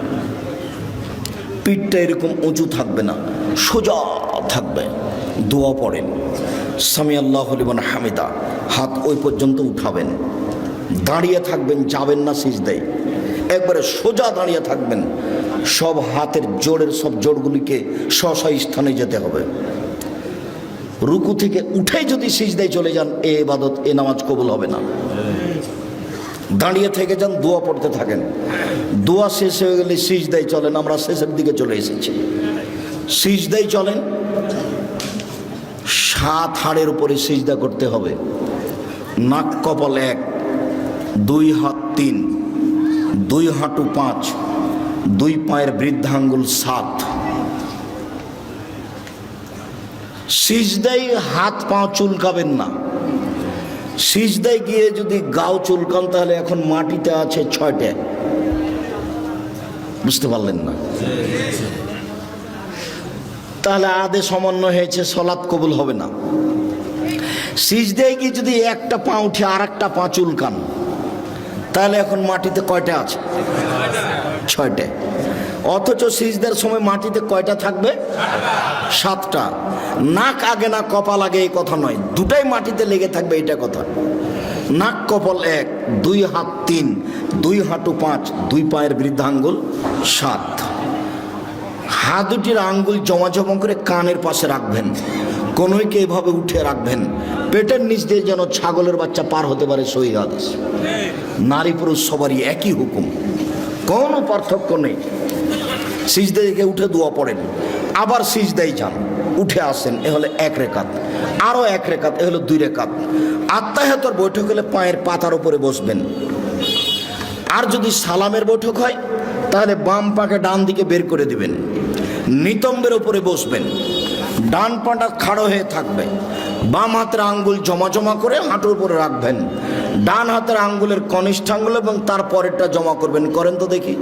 পিঠটা এরকম উঁচু থাকবে না, সোজা থাকবে। দোয়া পড়েন সামি আল্লাহু লিমান হামিদা, হাত ওই পর্যন্ত উঠাবেন, দাঁড়িয়ে থাকবেন, যাবেন না সিজদায়, একবারে সোজা দাঁড়িয়ে থাকবেন। সব হাতের জোড়ের সব জোড়গুলিকে স্ব স্থানে যেতে হবে। রুকু থেকে উঠেই যদি সিজদায় চলে যান, এ ইবাদত, এ নামাজ কবুল হবে না। দাঁড়িয়ে থেকে যান, দোয়া পড়তে থাকেন, দোয়া শেষ হয়ে গেলে সিজদায় চলেন। আমরা শেষের দিকে চলে এসেছি, সিজদায় চলেন। 7 হাড়ের উপরে সিজদা করতে হবে, নাক কপাল 1, 2 হাত 3, 2 হাঁটু 5, 2 পায়ের বৃদ্ধাঙ্গুল 7। সিজদায় হাত পা চুলকাবেন না। সিজদায় গিয়ে যদি গাও চুলকান তাহলে এখন মাটিতে আছে 6টে, বুঝতে পারলেন না? তাহলে আদে সমন্বয় হয়েছে, সলাৎ কবুল হবে না। সিজদায় গিয়ে যদি একটা পা উঠে আর একটা পা চুলকান তাহলে এখন মাটিতে কয়টা আছে? 6টে। অথচ সিজদার সময় মাটিতে কয়টা থাকবে? 7টা। নাক আগে না কপাল আগে এই কথা নয়, দুটাই মাটিতে লেগে থাকবে, এটা কথা। নাক কপাল 1, 2 হাত 3, 2 হাঁটু 5, 2 পায়ের বৃদ্ধাঙ্গুল 7। হাত দুটির আঙ্গুল জমা জমা করে কানের পাশে রাখবেন, কোনোইকে এভাবে উঠে রাখবেন, পেটের নিচ দিয়ে যেন ছাগলের বাচ্চা পার হতে পারে, সহিহ হাদিস। নারী পুরুষ সবারই একই হুকুম, কোনো পার্থক্য নেই। সিজদায় গিয়ে উঠে দোয়া পড়েন, আবার সিজদায় যান, উঠে আসেন, এ হলে 1 রেকাত, আরও 1 রেকাত, এ হলো 2 রেকাত। আত্তাহিয়াতুর বৈঠক হলে পায়ের পাতার উপরে বসবেন। আর যদি সালামের বৈঠক হয় তাহলে বাম পাকে ডান দিকে বের করে দিবেন, নিতম্বের উপরে বসবেন, ডান পাটা খাড়ো হয়ে থাকবে, বাম হাতের আঙ্গুল জমা জমা করে হাঁটুর উপরে রাখবেন, ডান হাতের আঙ্গুলের কনিষ্ঠ আঙ্গুল এবং তার পরেরটা জমা করবেন। করেন তো দেখি।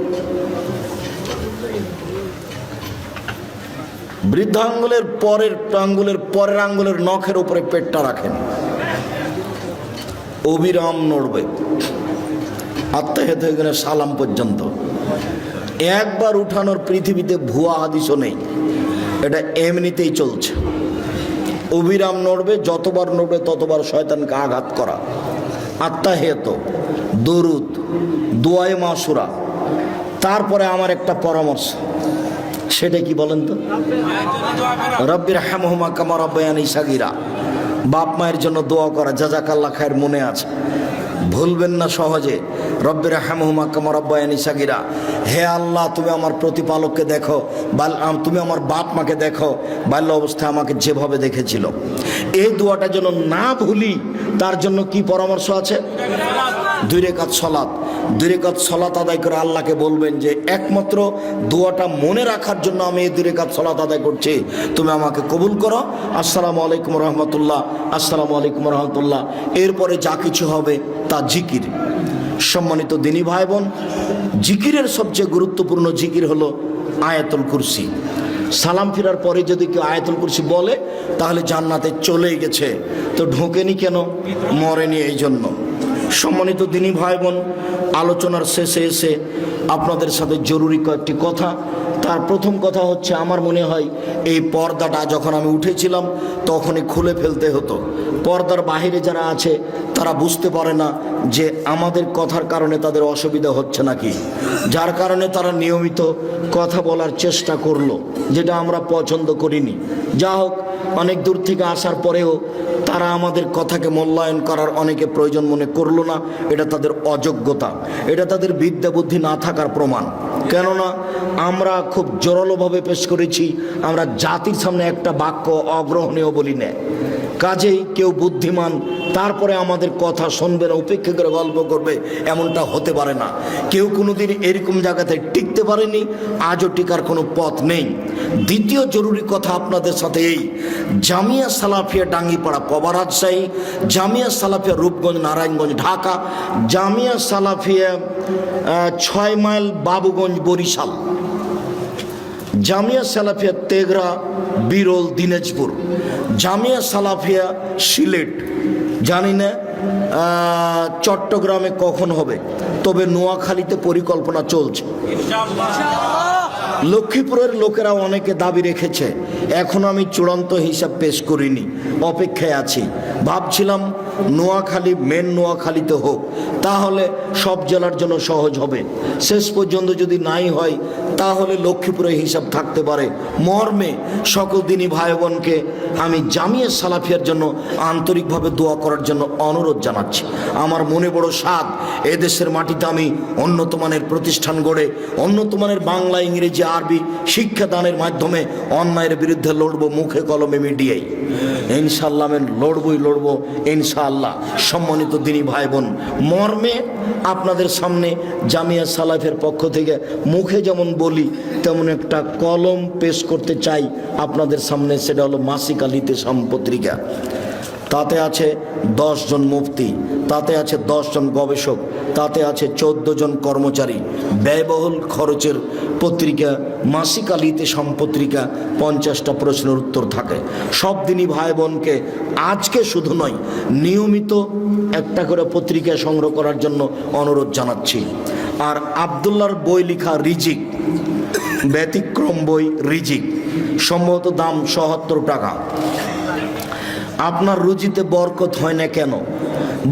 বৃদ্ধাঙ্গুলের পরের আঙ্গুলের পরের আঙ্গুলের নখের উপরে পেটটা রাখেন, অবিরাম নড়বে আত্তাহিয়াত হয়ে গেলে সালাম পর্যন্ত। একবার উঠানোর পৃথিবীতে ভুয়া হাদিসও নেই, এটা এমনিতেই চলছে। অবিরাম নড়বে, যতবার নড়বে ততবার শয়তানকে আঘাত করা। আত্তাহিয়াত, দরুদ, দোয়ায়ে মাসুরা। তারপরে আমার একটা পরামর্শ, সেটা কি বলেন তো? রব্বির হামহুমা কামা রাব্বায়ানি সাগীরা। বাপ মায়ের জন্য দোয়া করা, জাযাকাল্লাহ খায়ের, মনে আছে? ভুলবেন না সহজে। রব্বির হামহুমা কামা রাব্বায়ানি সাগীরা। হে আল্লাহ, তুমি আমার প্রতিপালককে দেখো, তুমি আমার বাপ মাকে দেখো, বাল্য অবস্থায় আমাকে যেভাবে দেখেছিল। এই দোয়াটা যেন না ভুলি, তার জন্য কি পরামর্শ আছে? 2 রাকাত সালাত। 2 রাকাত সালাত আদায় করে আল্লাহকে বলবেন যে একমাত্র দোয়াটা মনে রাখার জন্য আমি এই 2 রাকাত সালাত আদায় করছি, তুমি আমাকে কবুল করো। আসসালামু আলাইকুম রহমতুল্লাহ, আসসালামু আলাইকুম রহমতুল্লাহ। এরপরে যা কিছু হবে তা জিকির। সম্মানিত দিনী ভাই বোন, জিকিরের সবচেয়ে গুরুত্বপূর্ণ জিকির হলো আয়াতুল কুরসি। সালাম ফিরার পরে যদি কেউ আয়াতুল কুরসি বলে তাহলে জান্নাতে চলেই গেছে। তো ঢোকেনি কেন? মরেনি এই জন্য। সম্মানিত দিনী ভাই বোন, আলোচনার শেষে এসে আপনাদের সাথে জরুরি কয়েকটি কথা। তার প্রথম কথা হচ্ছে, আমার মনে হয় এই পর্দাটা যখন আমি উঠেছিলাম তখনই খুলে ফেলতে হতো। পর্দার বাহিরে যারা আছে তারা বুঝতে পারে না যে আমাদের কথার কারণে তাদের অসুবিধা হচ্ছে নাকি, যার কারণে তারা নিয়মিত কথা বলার চেষ্টা করলো, যেটা আমরা পছন্দ করিনি। যা হোক, অনেক দূর থেকে আসার পরেও তারা আমাদের কথাকে মূল্যায়ন করার অনেকে প্রয়োজন মনে করলো না। এটা তাদের অযোগ্যতা, এটা তাদের বিদ্যা বুদ্ধি না থাকার প্রমাণ। কেননা আমরা খুব জোরালোভাবে পেশ করেছি, আমরা জাতির সামনে একটা বাক্য অগ্রহণীয় বলি না। কাজেই কেউ বুদ্ধিমান তারপরে আমাদের কথা শুনবে না, উপেক্ষা করে গল্প করবে, এমনটা হতে পারে না। কেউ কোনোদিন এরকম জায়গাতে টিকতে পারেনি, আজও টিকার কোনো পথ নেই। দ্বিতীয় জরুরি কথা আপনাদের সাথে এই, জামিয়া সালাফিয়া ডাঙ্গিপাড়া পবা রাজশাহী, জামিয়া সালাফিয়া রূপগঞ্জ নারায়ণগঞ্জ ঢাকা, জামিয়া সালাফিয়া 6 মাইল বাবুগঞ্জ বরিশাল, জামিয়া সালাফিয়া তেঘরা বিরল দিনাজপুর, জামিয়া সালাফিয়া সিলেট। জানি না চট্টগ্রামে কখন হবে, তবে নোয়াখালীতে পরিকল্পনা চলছে। লক্ষ্মীপুরের লোকেরা অনেকে দাবি রেখেছে, এখন আমি চূড়ান্ত হিসাব পেশ করিনি, অপেক্ষায় আছি। ভাবছিলাম নোয়াখালী মেন নোয়াখালীতে হোক, তাহলে সব জেলার জন্য সহজ হবে। শেষ পর্যন্ত যদি নাই হয় তাহলে লক্ষ্মীপুরে হিসাব থাকতে পারে। মর্মে সকল দিনী ভাই বোনকে আমি জামিয়া সালাফিয়ার জন্য আন্তরিকভাবে দোয়া করার জন্য অনুরোধ জানাচ্ছি। আমার মনে বড় সাধ, এদেশের মাটিতে আমি উন্নত মানের প্রতিষ্ঠান গড়ে উন্নত মানের বাংলা, ইংরেজি, আরবি শিক্ষাদানের মাধ্যমে অন্যায়ের বিরুদ্ধে লড়বো, মুখে কলমে মিডিয়ায় ইনশাআল্লাহ লড়বো ইনশাআল্লাহ। সম্মানিত দিনী ভাই বোন, মর্মে আপনাদের সামনে জামিয়া সালাফের পক্ষ থেকে মুখে যেমন বলি তেমন একটা কলম পেশ করতে চাই আপনাদের সামনে। সেটা হলো মাসিক আল ইতিসাম পত্রিকা। তাতে আছে 10 জন মুফতি, তাতে আছে 10 জন গবেষক, তাতে আছে 14 জন কর্মচারী। ব্যয়বহুল খরচের পত্রিকা, মাসিক আল ইতিসাম পত্রিকা। 50টা প্রশ্নের উত্তর থাকে। সব দিনই ভাই বোনকে আজকে শুধু নয়, নিয়মিত একটা করে পত্রিকা সংগ্রহ করার জন্য অনুরোধ জানাচ্ছি। আর আবদুল্লাহর বই লেখা রিজিক, ব্যতিক্রম বই রিজিক, সম্ভবত দাম 77 টাকা। আপনার রুজিতে বরকত হয় না কেন,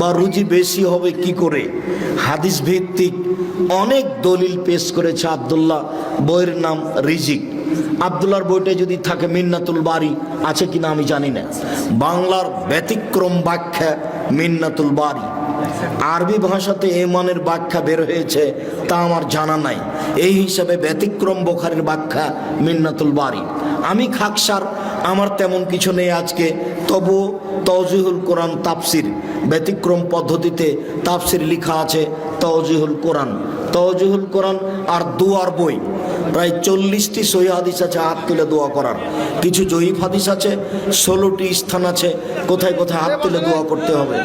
বা রুজি বেশি হবে কি করে? হাদিস ভিত্তিক অনেক দলিল পেশ করেছে আবদুল্লাহ। বইয়ের নাম রিজিক। আবদুল্লাহর বইটা যদি থাকে মিন্নাতুল বারি আছে কিনা আমি জানি না। বাংলার ব্যতিক্রম ব্যাখ্যা মিন্নাতুল বারি। আরবি ভাষাতে এমানের ব্যাখ্যা বের হয়েছে তা আমার জানা নাই। এই হিসাবে ব্যতিক্রম বুখারীর ব্যাখ্যা মিন্নাতুল বারি। আমি খাকসার, আমার তেমন কিছু নেই আজকে, তবু তাওজিহুল কোরআন তাফসির, ব্যতিক্রম পদ্ধতিতে তাফসির লেখা আছে। তাওজিহুল কোরআন আর দুয়ার বই, প্রায় 40টি সহিহ হাদিস আছে হাত তুলে দোয়া করার। কিছু জয়ীফ হাদিস আছে, 16টি স্থান আছে কোথায় কোথায় হাত তুলে দোয়া করতে হবে।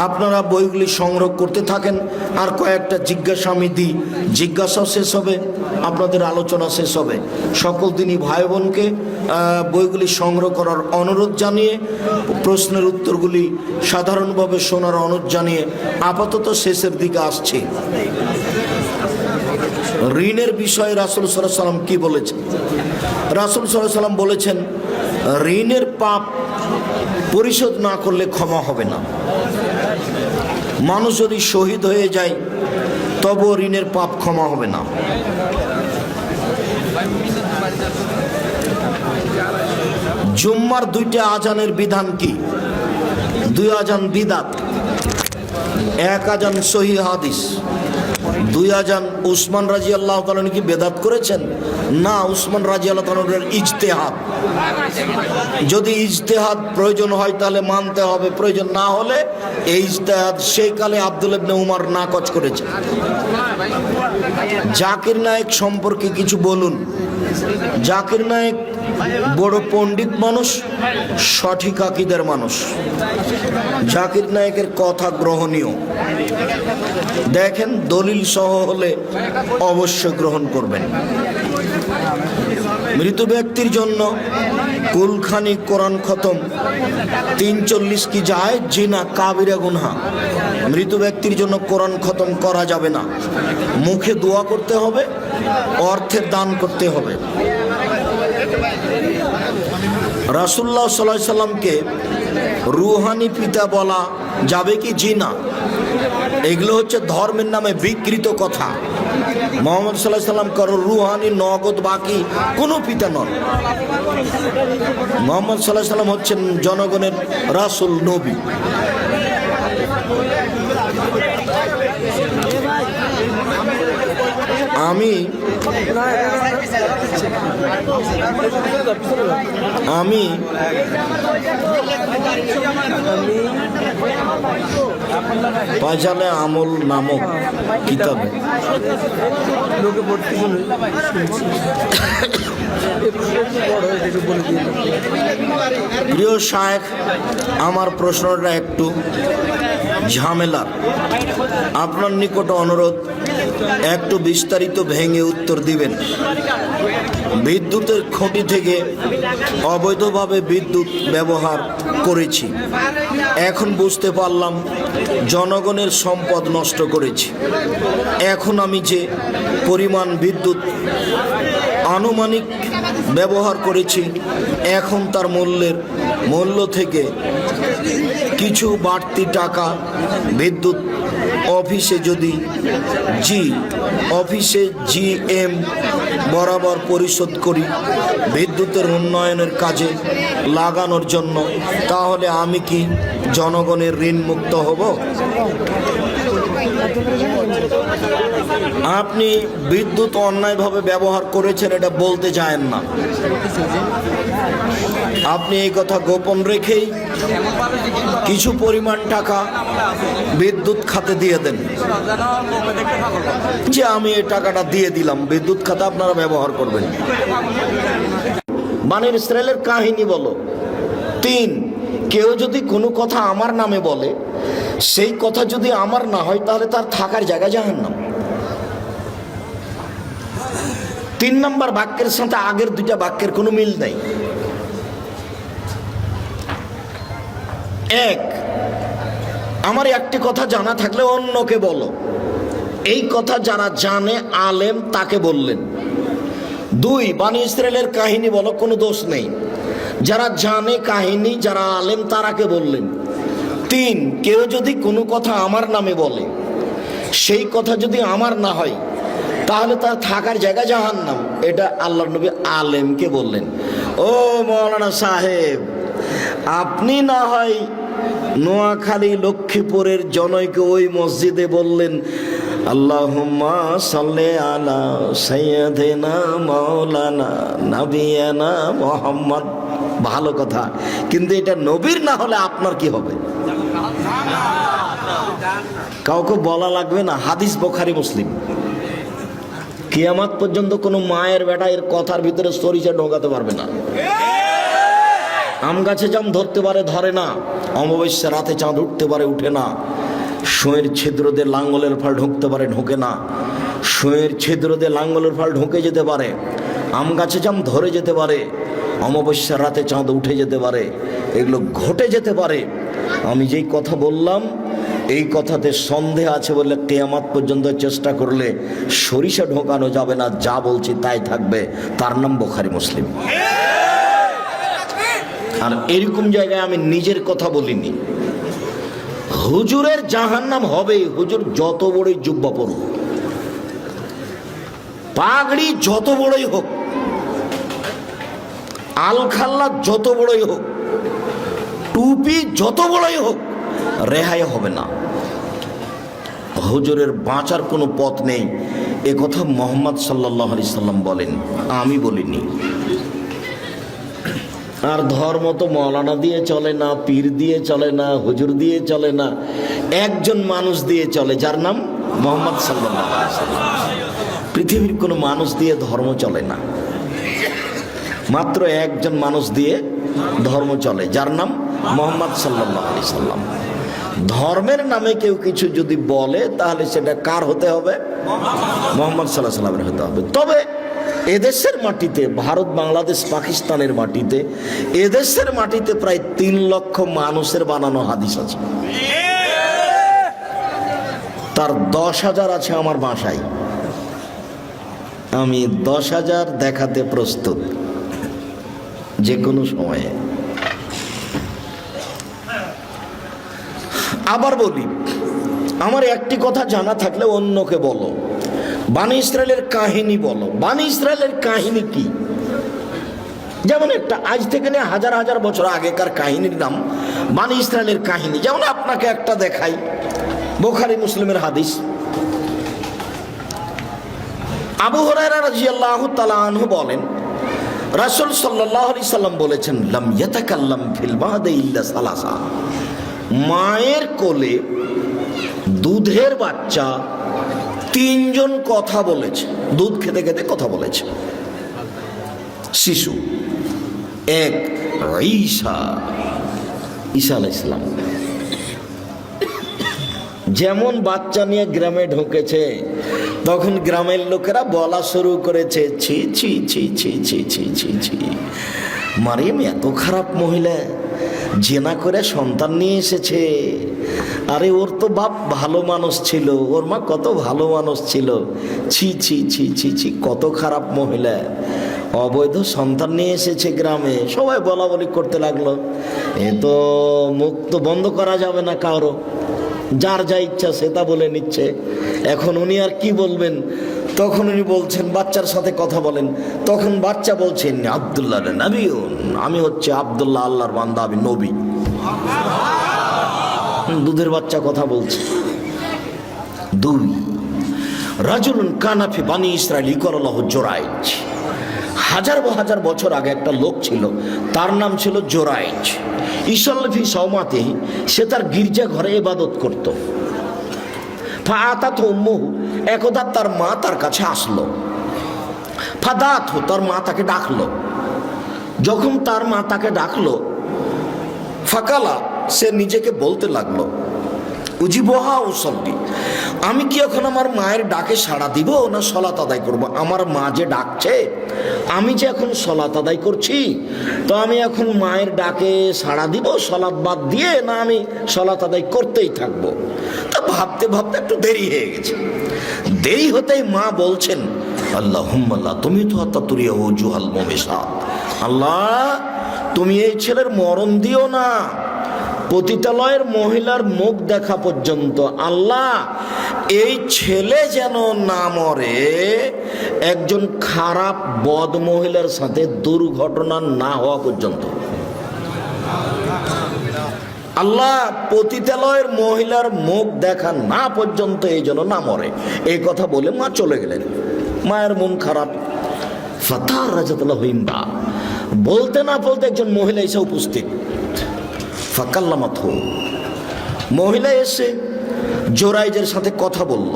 আপনারা বইগুলি সংগ্রহ করতে থাকেন, আর কয়েকটা জিজ্ঞাসা আমি দিই। জিজ্ঞাসাও শেষ হবে, আপনাদের আলোচনা শেষ হবে। সকল দিনই ভাই বোনকে বইগুলি সংগ্রহ করার অনুরোধ জানিয়ে, প্রশ্নের উত্তরগুলি সাধারণভাবে শোনার অনুরোধ জানিয়ে আপাতত শেষের দিকে আসছি। ঋণের বিষয়ে রাসূল সাল্লাল্লাহু আলাইহি ওয়াসাল্লাম কি বলেছেন? রাসূল সাল্লাল্লাহু আলাইহি ওয়াসাল্লাম বলেছেন, ঋণের পাপ পরিশোধ না করলে ক্ষমা হবে না। মানুষ যদি শহীদ হয়ে যায় তবুও ঋণের পাপ ক্ষমা হবে না। জুম্মার 2টা আজানের বিধান কি? 2 আজান বিদাত। এক আজান সহি হাদিস, 2 আজান উসমান রাদিয়াল্লাহু তাআলা কি বেদাত করেছেন? না, উসমান রাদিয়াল্লাহু তাআলার ইজতিহাদ। যদি ইজতিহাদ প্রয়োজন হয় তাহলে মানতে হবে, প্রয়োজন না হলে এই ইজতিহাদ সেই কালে আব্দুল ইবনে উমর নাকচ করেছে। জাকির নায়েক সম্পর্কে কিছু বলুন। জাকির নায়েক বড় পণ্ডিত মানুষ, সঠিক আকীদার মানুষ। জাকির নায়েকের কথা গ্রহণীয়। দেখেন, দলিল সহ হলে অবশ্যই গ্রহণ করবেন। মৃত ব্যক্তির জন্য কুলখানি, কোরআন খতম, 43 কি যায় জিনা কাবিরা গুনহা। মৃত ব্যক্তির জন্য কোরআন খতম করা যাবে না। মুখে দোয়া করতে হবে, অর্থের দান করতে হবে। রাসূলুল্লাহ সাল্লাল্লাহু আলাইহি সাল্লামকে রুহানি পিতা বলা যাবে কি? জি না। এগুলো হচ্ছে ধর্মের নামে বিকৃত কথা। মুহাম্মদ সাল্লাল্লাহু আলাইহি সাল্লাম কারো রুহানি, নগদ, বাকি কোনো পিতা নন। মুহাম্মদ সাল্লাল্লাহু আলাইহি সাল্লাম হচ্ছেন জনগণের রাসূল, নবী। আমি পাজালে আমল নামক কিতাবে প্রিয় শায়েখ, আমার প্রশ্নটা একটু ঝামেলার। আপনার নিকট অনুরোধ, একটু বিস্তারিত ভেঙে উত্তর দিবেন। বিদ্যুতের খুঁটি থেকে অবৈধভাবে বিদ্যুৎ ব্যবহার করেছি, এখন বুঝতে পারলাম জনগণের সম্পদ নষ্ট করেছি। এখন আমি যে পরিমাণ বিদ্যুৎ আনুমানিক ব্যবহার করেছি, এখন তার মূল্য থেকে কিছু বাড়তি টাকা বিদ্যুৎ অফিসে জিএম বরাবর পরিশোধ করি বিদ্যুতের উন্নয়নের কাজে লাগানোর জন্য, তাহলে আমি কি জনগণের ঋণ মুক্ত হব? আপনি বিদ্যুৎ অন্যায়ভাবে ব্যবহার করেছেন এটা বলতে চান না। আপনি এই কথা গোপন রেখেই কিছু পরিমাণ টাকা বিদ্যুৎ খাতে দিয়ে দেন, যে আমি এই টাকাটা দিয়ে দিলাম, বিদ্যুৎ খাতে আপনারা ব্যবহার করবেন। বনী ইসরাইলের কাহিনী বলো। 3, কেউ যদি কোনো কথা আমার নামে বলে, সেই কথা যদি আমার না হয়, তাহলে তার থাকার জায়গা জাহান্নাম। 3 নম্বর বাক্যের সাথে আগের 2টা বাক্যের কোনো মিল নাই। 1, আমার একটি কথা জানা থাকলে অন্যকে বলো। এই কথা যারা জানে আলেম তাকে বললেন। 2, বনী ইসরাইলের কাহিনী বলো, কোনো দোষ নেই। যারা জানে কাহিনী, যারা আলেম তারাকে বললেন। 3, কেউ যদি কোনো কথা আমার নামে বলে, সেই কথা যদি আমার না হয়, তাহলে তার থাকার জায়গা জাহান্নাম। এটা আল্লাহর নবী আলেমকে বললেন। ও মাওলানা সাহেব, আপনি না হয় নোয়াখালী লক্ষ্মীপুরের জনৈকে ওই মসজিদে বললেন আল্লাহুম্মা সাল্লি আলা সাইয়্যিদিনা মাওলানা নবিয়ানা মুহাম্মদ। ভালো কথা, কিন্তু এটা নবীর না হলে আপনার কি হবে? কাউকে বলা লাগবে না। হাদিস বুখারী মুসলিম। কিয়ামত পর্যন্ত কোনো মায়ের বেটা এর কথার ভিতরে সরিষা ঢোকাতে পারবে না। আম গাছে জাম ধরতে পারে, ধরে না। অমাবস্যা রাতে চাঁদ উঠতে পারে, উঠে না। সুঁয়ের ছিদ্র দিয়ে লাঙ্গলের ফাল ঢুকতে পারে, ঢোকে না। সুঁয়ের ছিদ্র দিয়ে লাঙ্গলের ফাল ঢুকে যেতে পারে। আম গাছে জাম ধরে যেতে পারে, অমাবস্যার রাতে চাঁদ উঠে যেতে পারে, এগুলো ঘটে যেতে পারে। আমি যেই কথা বললাম, এই কথাতে সন্দেহ আছে বলে কিয়ামত পর্যন্ত চেষ্টা করলে সরিষা ঢোকানো যাবে না। যা বলছি তাই থাকবে। তার নাম বুখারী মুসলিম। আর এরকম জায়গায় আমি নিজের কথা বলিনি। হুজুরের জাহান্নাম হবে। হুজুর যত বড়ই জুব্বা পড়ুক, পাগড়ি যত বড়ই হোক, আলখাল্লা যত বড়ই হোক, টুপি যত বড়ই হোক, রেহাই হবে না। হুজুরের বাঁচার কোনো পথ নেই, এ কথা মুহাম্মদ সাল্লাল্লাহু আলাইহি সাল্লাম বলেন, আমি বলিনি। আর ধর্ম তো মৌলানা দিয়ে চলে না, পীর দিয়ে চলে না, হুজুর দিয়ে চলে না, একজন মানুষ দিয়ে চলে, যার নাম মুহাম্মদ সাল্লাল্লাহু আলাইহি সাল্লাম। পৃথিবীর কোনো মানুষ দিয়ে ধর্ম চলে না, মাত্র একজন মানুষ দিয়ে ধর্ম চলে, যার নাম মুহাম্মদ সাল্লাল্লাহু আলাইহি সাল্লাম। ধর্মের নামে কেউ কিছু যদি বলে তাহলে সেটা কার হতে হবে? মুহাম্মদ সাল্লাল্লাহু আলাইহি সাল্লামের হতে হবে। তবে এদেশের মাটিতে, ভারত, বাংলাদেশ, পাকিস্তানের মাটিতে, এদেশের মাটিতে প্রায় 3 লক্ষ মানুষের বানানো হাদিস আছে। তার 10,000 আছে আমার বাসায়। আমি 10,000 দেখাতে প্রস্তুত যে কোনো সময়ে। আবার বলি, আমার একটি কথা জানা থাকলে অন্যকে বলো, বানি ইসরায়েলের কাহিনী বলো। বানি ইসরায়েলের কাহিনী কি? যেমন একটা আজ থেকে নিয়ে হাজার হাজার বছর আগেকার কাহিনীর নাম বানি ইসরায়েলের কাহিনী। যেমন আপনাকে একটা দেখাই, বুখারী মুসলিমের হাদিস। আবু হুরায়রা রাদিয়াল্লাহু তাআলা আনহু বলেন, রাসূল সাল্লাল্লাহু আলাইহি সাল্লাম বলেছেন, লাম ইয়াতাকাল্লাম ফিল মাহদি ইল্লা সালাসা। মায়ের কোলে দুধের বাচ্চা 3 জন কথা বলেছে, দুধ খেতে খেতে কথা বলেছে। শিশু এক, ঈসা আলাইহিস সালাম। যেমন বাচ্চা নিয়ে গ্রামে ঢুকেছে, তখন গ্রামের লোকেরা বলা শুরু করেছে, ছি ছি ছি ছি ছি ছি ছি ছি, মারিয়াম এত খারাপ মহিলা, জেনা করে সন্তান নিয়ে এসেছে। আরে ওর তো বাপ ভালো মানুষ ছিল, ওর মা কত ভালো মানুষ ছিল, ছি ছি ছি ছি ছি, কত খারাপ মহিলা, অবৈধ সন্তান নিয়ে এসেছে গ্রামে। সবাই বলা বলি করতে লাগলো। এ তো মুখ তো বন্ধ করা যাবে না কারো, যার যা ইচ্ছা সে তা বলে নিচ্ছে। এখন উনি আর কি বলবেন? তখন উনি বলছেন, বাচ্চার সাথে কথা বলেন। তখন বাচ্চা বলছেন, আব্দুল্লাহ নবী, আমি হচ্ছে আব্দুল্লাহ, আল্লাহর বান্দা, আমি নবী। দুধের বাচ্চা কথা বলছে। 2, রাজুলুন কানা ফি বানি ইসরাইল ইকরালাহু জুরাইজ। হাজার বছর আগে একটা লোক ছিল, তার নাম ছিল জুরাইজ। ইসল্লফি সওমাতিহি, সে তার গির্জা ঘরে ইবাদত করত। ফাআতাতহু উম্মুহু, একদা তার মা তার কাছে আসলো। ফাদাতহু, তার মা তাকে ডাকলো। যখন তার মা তাকে ডাকলো, ফাকালা, সে নিজেকে বলতে লাগলো, উজিবহা উসল্লি, আমি কি এখন আমার মায়ের ডাকে সাড়া দিব না সলাত আদায় করব? আমার মা যে ডাকছে, আমি যে এখন সলাত আদায় করছি, তো আমি এখন মায়ের ডাকে সাড়া দিব সলাত বাদ দিয়ে, না আমি সলাত আদায় করতেই থাকবো? তা ভাবতে ভাবতে একটু দেরি হয়ে গেছে। দেরি হতেই মা বলছেন, আল্লাহুম্মা লা তুমিতু হাত্তা তুরিয়াহু জুহাল মুমিসাত, আল্লাহ তুমি এই ছেলের মরণ দিও না পতিতালয়ের মহিলার মুখ দেখা পর্যন্ত। আল্লাহ, এই ছেলে যেন না মরে একজন খারাপ বদ মহিলার সাথে দুর্ঘটনা না হওয়া পর্যন্ত। আল্লাহ, পতিতালয়ের মহিলার মুখ দেখা না পর্যন্ত এই জন্য না মরে। এই কথা বলে মা চলে গেলেন। মায়ের মন খারাপ। ফাতার রাজাতুল্লাহ হিন্দা, বলতে না বলতে একজন মহিলা এসে উপস্থিত। ফাকাল্লামাতহু, মহিলা এসে জোরাইজের সাথে কথা বলল,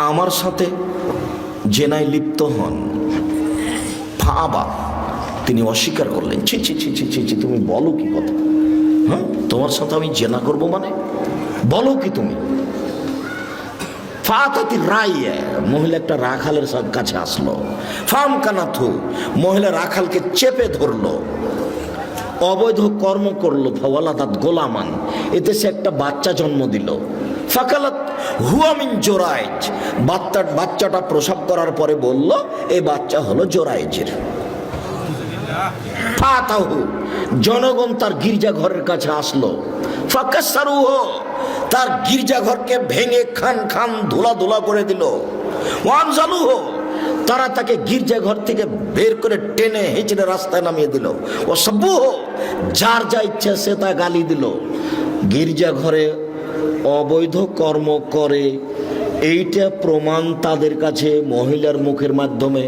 আমার সাথে জেনায় লিপ্ত হন। ফাআবা, তিনি অস্বীকার করলেন। ছি ছি ছি ছি ছি ছি, তুমি বলো কি কথা? হ্যাঁ, তোমার সাথে আমি জেনা করব মানে? বলো কি তুমি? ফাতাতি রাইয়া, মহিলা একটা রাখালের কাছে আসলো। ফাম কানাথু, মহিলা রাখালকে চেপে ধরলো, অবৈধ কর্ম করলো। ফাওয়ালাদাত গোলামান, এতে সে একটা বাচ্চা জন্ম দিল। ফাকালাত হুয়া মিন জোরাইজ, বাচ্চাটা প্রসব করার পরে বলল এই বাচ্চা হলো জোরাইজের। ফাতাহু, জনগণ তার গির্জা ঘরের কাছে আসলো। ফাকাসসারুহু, তার গির্জাঘরকে ভেঙে খান খান ধুলা ধুলা করে দিল। ওয়ানজালুহু, তারা তাকে গির্জাঘর থেকে বের করে টেনে হেঁচড়ে রাস্তায় নামিয়ে দিল। ও সব্বুহু, যার যা ইচ্ছা সে তা গালি দিল। গির্জাঘরে অবৈধ কর্ম করে, এইটা প্রমাণ তাদের কাছে মহিলার মুখের মাধ্যমে।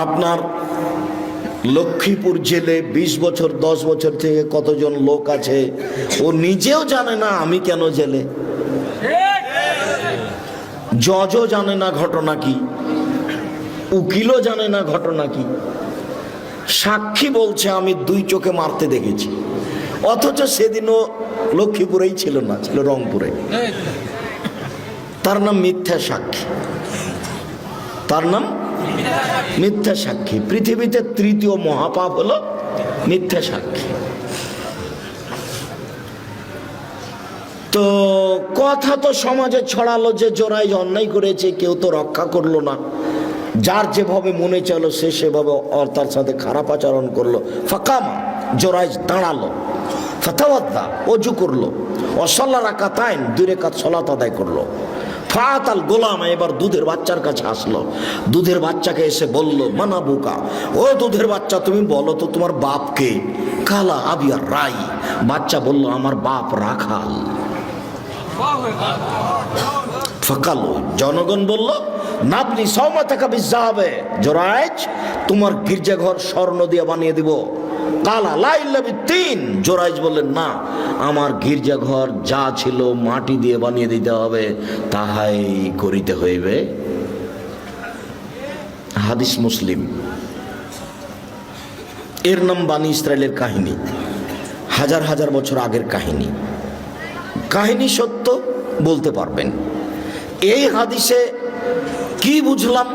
আপনার লক্ষ্মীপুর জেলে 20 বছর 10 বছর থেকে কতজন লোক আছে, ও নিজেও জানে না আমি কেন জেলে, জজও জানে না ঘটনা কি, উকিলও জানে না ঘটনা কি, সাক্ষী বলছে আমি 2 চোখে মারতে দেখেছি, অথচ সেদিনও লক্ষ্মীপুরেই ছিল না, ছিল রংপুরে। তার নাম মিথ্যা সাক্ষী, তার নাম মিথ্যা সাক্ষী। পৃথিবীতে 3য় মহাপাপ হলো মিথ্যা সাক্ষী। তো কথা তো সমাজে ছড়ালো যে জোরাই অন্যায় করেছে, কেউ তো রক্ষা করলো না, যার যেভাবে মনে চলো সে সেভাবে তার সাথে খারাপ আচরণ করলো। ফাকামা, জোরাই দাঁড়ালো, ফাতাওয়াদ্দা, অজু করলো, অসল্লা রাকাতাইন, 2 রাকাত সালাত আদায় করলো। ফাতাল গোলাম, এবার দুধের বাচ্চার কাছে আসলো, দুধের বাচ্চাকে এসে বলল, মানা বুকা, ও দুধের বাচ্চা তুমি বলো তো তোমার বাপকে। কালা আবিয়া রাই, বাচ্চা বলল আমার বাপ রাখাল। ফাকালো, জনগণ বলল, নাবনি সওমা টাকা বিজাবে, জোরাইজ তোমার গির্জাঘর স্বর্ণ দিয়ে বানিয়ে দিব। কালা লাইল্লাবি 3, জোরাইজ বললেন না, আমার গির্জাঘর যা ছিল মাটি দিয়ে বানিয়ে দিতে হবে, তাহাই করিতে হইবে। হাদিস মুসলিম। এর নাম বানি ইসরায়েলের কাহিনী, হাজার হাজার বছর আগের কাহিনী। কাহিনী সত্য, বলতে পারবেন। এই হাদিসে কি বুঝলাম?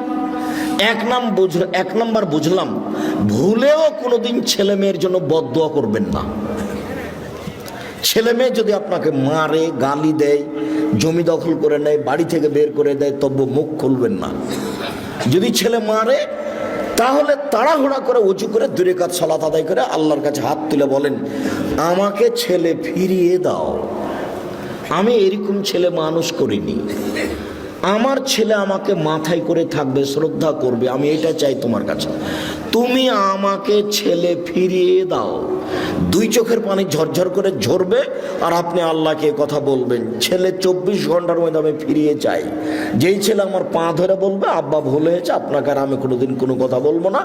এক নাম্বার বুঝলাম, ভুলেও কোনোদিন ছেলে মেয়ের জন্য বদদোয়া করবেন না। ছেলে মেয়ে যদি আপনাকে মারে, গালি দেয়, জমি দখল করে নেয়, বাড়ি থেকে বের করে দেয়, তবু মুখ খুলবেন না। যদি ছেলে মারে তাহলে তাড়াহুড়া করে উঁচু করে 2 রাকাত সালাত আদায় করে আল্লাহর কাছে হাত তুলে বলেন, আমাকে ছেলে ফিরিয়ে দাও, আমি এরকম ছেলে মানুষ করিনি, আমার ছেলে আমাকে মাথায় করে থাকবে, শ্রদ্ধা করবে, আমি এটা চাই তোমার কাছে, তুমি আমাকে ছেলে ফিরিয়ে দাও। 2 চোখের পানি ঝরঝর করে ঝরবে, আর আপনি আল্লাহকে কথা বলবেন, ছেলে 24 ঘন্টার মধ্যে আমি ফিরিয়ে চাই। যেই ছেলে আমার পা ধরে বলবে আব্বা ভুল হয়েছে, আপনাকে আর আমি কোনোদিন কোনো কথা বলবো না,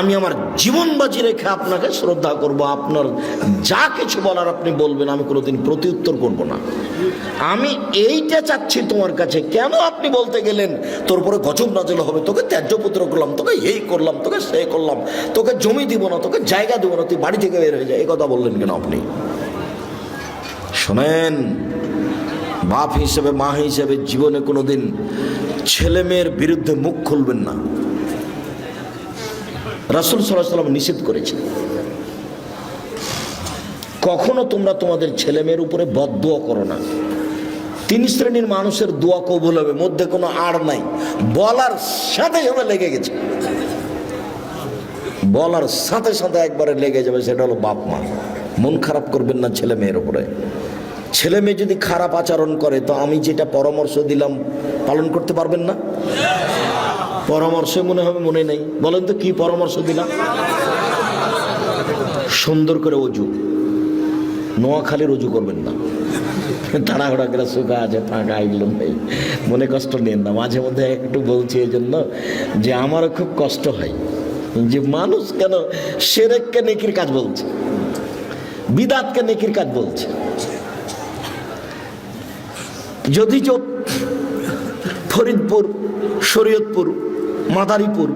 আমি আমার জীবন বাজি রেখে আপনাকে শ্রদ্ধা করব, আপনার যা কিছু বলার আপনি বলবেন, আমি কোনোদিন প্রত্যুত্তর করব না। আমি এইটা চাচ্ছি তোমার কাছে। কেন আপনি বলতে গেলেন তোর উপরে গজব নাযিল হবে, তোকে ত্যায্য পুত্র করলাম, তোকে এই করলাম, তোকে সে করলাম, তোকে জমি দিব না, তোকে জায়গা দিব না, তুই বাড়ি থেকে বের হয়ে যায়, এই কথা বললেন কেন আপনি? শোনেন, বাপ হিসেবে, মা হিসেবে জীবনে কোনোদিন ছেলে মেয়ের বিরুদ্ধে মুখ খুলবেন না। রাসূল সাল্লাল্লাহু আলাইহি ওয়াসাল্লাম নিষেধ করেছেন, কখনো তোমরা তোমাদের ছেলে মেয়ের উপরে বদদোয়া করো না। 3 শ্রেণীর মানুষের দোয়া কবুল হবে, মধ্যে কোনো আড় নাই, বলার সাথে সাথে লেগে গেছে, বলার সাথে সাথে একবারে লেগে যাবে, সেটা হলো বাপ মা। মন খারাপ করবেন না ছেলে মেয়ের উপরে। ছেলে মেয়ে যদি খারাপ আচরণ করে, তো আমি যেটা পরামর্শ দিলাম পালন করতে পারবেন না? পরামর্শ মনে হবে মনে নেই, বলেন তো কি পরামর্শ দিলাম? সুন্দর করে অজু, নোয়াখালীর অজু করবেন না, তাড়াহুড়া করে সুখা আছে ফাঁকা আইলাম ভাই, মনে কষ্ট নেন না। মাঝে মধ্যে একটু বলছি এই জন্য যে আমারও খুব কষ্ট হয় যে মানুষ কেন শিরককে নেকির কাজ বলছে, বিদআতকে নেকির কাজ বলছে। যদি ফরিদপুর, শরীয়তপুর, মাদারীপুর,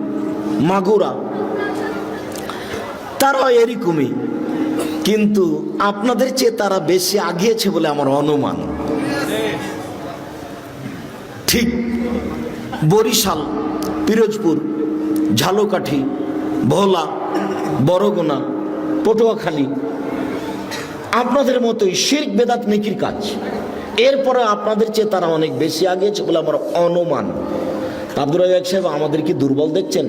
মাগুরা তারা এরকমই, কিন্তু আপনাদের চেয়ে তারা বেশি আগিয়েছে বলে আমার অনুমান। ঠিক বরিশাল, পিরোজপুর, ঝালকাঠি, ভোলা, বরগুনা, পটুয়াখালী আপনাদের মতোই শিরক বেদাত নেকির কাজ। এরপরে আপনাদের চেয়ে তারা অনেক বেশি আগিয়েছে বলে আমার অনুমান। আব্দুর রাজ্জাক সাহেব আমাদের কি দুর্বল দেখছেন?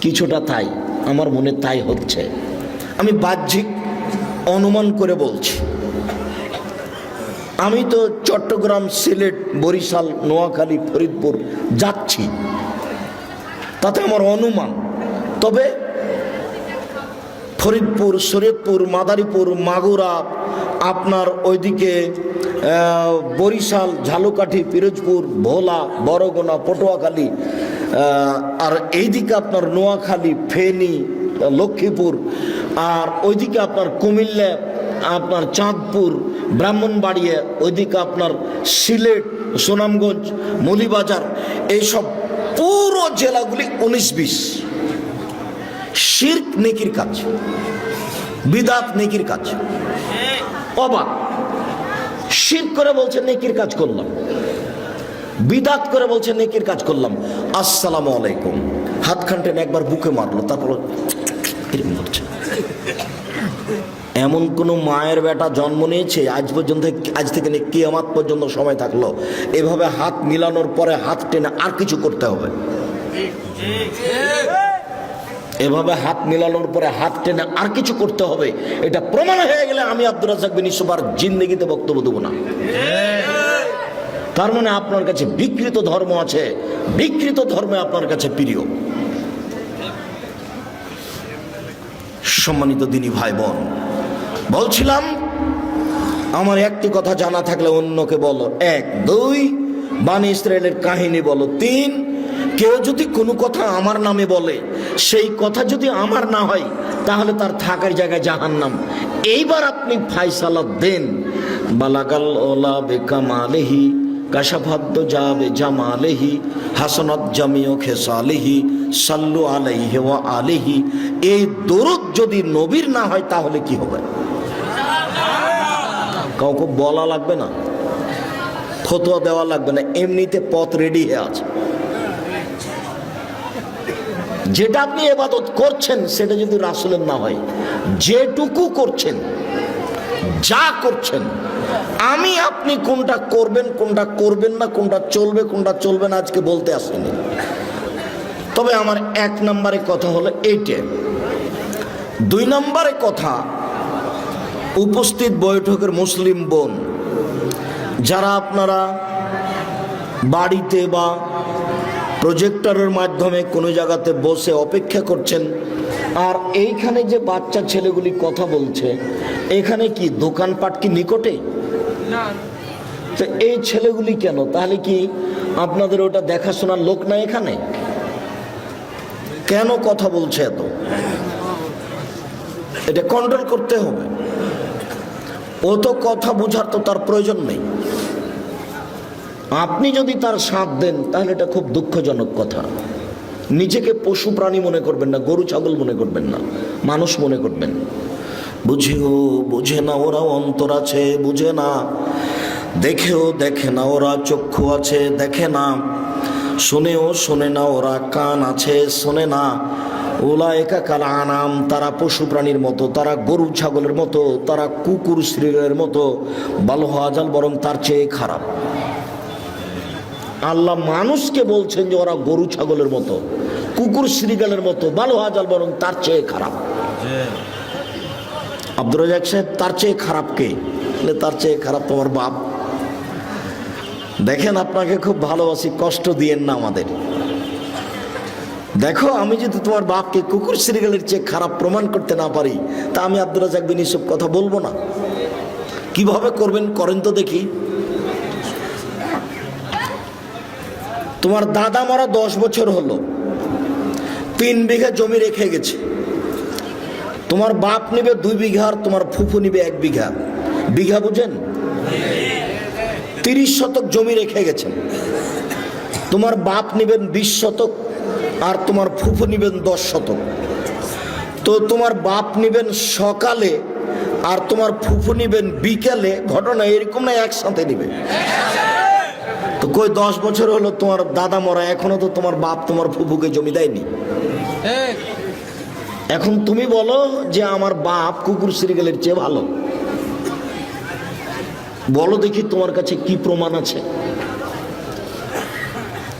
কিছুটা তাই আমার মনে তাই হচ্ছে, আমি বাহ্যিক অনুমান করে বলছি। আমি তো চট্টগ্রাম, সিলেট, বরিশাল, নোয়াখালী, ফরিদপুর যাচ্ছি, তাতে আমার অনুমান। তবে ফরিদপুর, শরীয়তপুর, মাদারীপুর, মাগুরা, আপনার ওইদিকে বরিশাল, ঝালকাঠি, পিরোজপুর, ভোলা, বরগুনা, পটুয়াখালী, আর এইদিকে আপনার নোয়াখালী, ফেনী, লক্ষ্মীপুর, আর ওইদিকে আপনার কুমিল্লা, আপনার চাঁদপুর, ব্রাহ্মণবাড়িয়া, ওইদিকে আপনার সিলেট, সুনামগঞ্জ, মৌলভীবাজার, এইসব পুরো জেলাগুলি 19-20 শিরক নেকির কাজ, বিদাত নেকির কাজ। অবাক, শিরক করে বলছে নেকির কাজ করলাম, বিদাত করে বলছে নেকির কাজ করলাম। আসসালামু আলাইকুম, হাত খানটেন একবার বুকে মারলো, তারপর এমন কোন মায়ের বেটা জন্ম নিয়েছে আজ পর্যন্ত, আজ থেকে কিয়ামত পর্যন্ত সময় থাকলো এভাবে হাত মিলানোর পরে হাত টেনে আর কিছু করতে হবে? এভাবে হাত মিলানোর পরে হাত টেনে আর কিছু করতে হবে, এটা প্রমাণ হয়ে গেলে আমি আব্দুর রাজ্জাক বিন ইউসুফ আর জিন্দেগিতে বক্তব্য দেবো না। তার মানে আপনার কাছে বিকৃত ধর্ম আছে, বিকৃত ধর্মে আপনার কাছে প্রিয়। সম্মানিত দিনী ভাই বোন, বলছিলাম আমার একটি কথা জানা থাকলে অন্যকে বলো, 1, 2 বানি ইসরায়েলের কাহিনী বলো, 3 কেউ যদি কোনো কথা আমার নামে বলে, সেই কথা যদি আমার না হয় তাহলে তার থাকার জায়গায় জাহান্নাম। এইবার আপনি ফায়সালা দেন। বালাগাল ওলা বেকামালেহি কাশাফাদ্দ যাবে জামালেহি হাসানাত জামিও খেসালেহি সাল্লু আলাইহি ওয়া আলিহি। এই দরুদ যদি নবীর না হয় তাহলে কি হবে? কাউকে বলা লাগবে না, ফতোয়া দেওয়া লাগবে না, এমনিতে পথ রেডি হয়ে আছে। যেটা আপনি ইবাদত করছেন সেটা যদি রাসূলের না হয়, যেটুকু করছেন, যা করছেন, আমি আপনি কোনটা করবেন কোনটা করবেন না, কোনটা চলবে কোনটা চলবে না আজকে বলতে আসেনি। তবে আমার 1 নম্বরে কথা হলো এইটা। 2 নম্বরে কথা, উপস্থিত বৈঠকের মুসলিম বোন যারা আপনারা বাড়িতে বা প্রজেক্টরের মাধ্যমে কোনো জায়গাতে বসে অপেক্ষা করছেন, আর এইখানে যে বাচ্চা ছেলেগুলি কথা বলছে, এখানে কি দোকানপাট কি নিকটে? তো এই ছেলেগুলি কেন? তাহলে কি আপনাদের ওটা দেখাশোনার লোক না এখানে? কেন কথা বলছে এত? এটা কন্ট্রোল করতে হবে। ও তো কথা বোঝার তো তার প্রয়োজন নেই। আপনি যদি তার সাথ দেন তাহলে এটা খুব দুঃখজনক কথা। নিজেকে পশু প্রাণী মনে করবেন না, গরু ছাগল মনে করবেন না, মানুষ মনে করবেন। বুঝেও বুঝে না ওরা অন্তর আছে, বুঝে না। দেখেও দেখে না ওরা চক্ষু আছে, দেখে না। শুনেও শোনে না ওরা কান আছে, শোনে না। উলাইকা কাল আনাম, তারা পশু প্রাণীর মতো, তারা গরু ছাগলের মতো, তারা কুকুর শ্রীলের মতো। ভালো হাজাল, বরং তার চেয়ে খারাপ। আল্লাহ মানুষকে বলছেন যে ওরা গরু ছাগলের মতো, কুকুর শ্রীগালের মতো, ভালো হাজাল, বরং তার চেয়ে খারাপ। আব্দুর রাজ্জাক সাহেব, তার চেয়ে খারাপ কে? তার চেয়ে খারাপ তোমার বাপ। দেখেন, আপনাকে খুব ভালোবাসি, কষ্ট দিয়েন না আমাদের। দেখো, আমি যদি তোমার বাপকে কুকুর শ্রীগালের চেয়ে খারাপ প্রমাণ করতে না পারি, তা আমি আব্দুর রাজ্জাক বিন ইউসুফ কথা বলবো না। কিভাবে করবেন করেন তো দেখি। তোমার দাদা মরা 10 বছর হলো, 3 বিঘা জমি রেখে গেছে। তোমার বাপ নিবে 2 বিঘা, আর তোমার ফুফু নিবে 1 বিঘা। বিঘা বুঝেন? 30 শতক জমি রেখে গেছেন। তোমার বাপ নিবেন 20 শতক, আর তোমার ফুফু নিবেন 10 শতক। তো তোমার বাপ নিবেন সকালে আর তোমার ফুফু নিবেন বিকেলে। ঘটনা এরকম না, একসাথে নিবে। তো কই 10 বছর হলো তোমার দাদা মরা, এখনো তো তোমার বাপ তোমার ফুফুকে জমি দেয়নি। এখন তুমি বলো যে আমার বাপ কুকুর শ্রীগালের চেয়ে ভালো। বলো দেখি তোমার কাছে কি প্রমাণ আছে?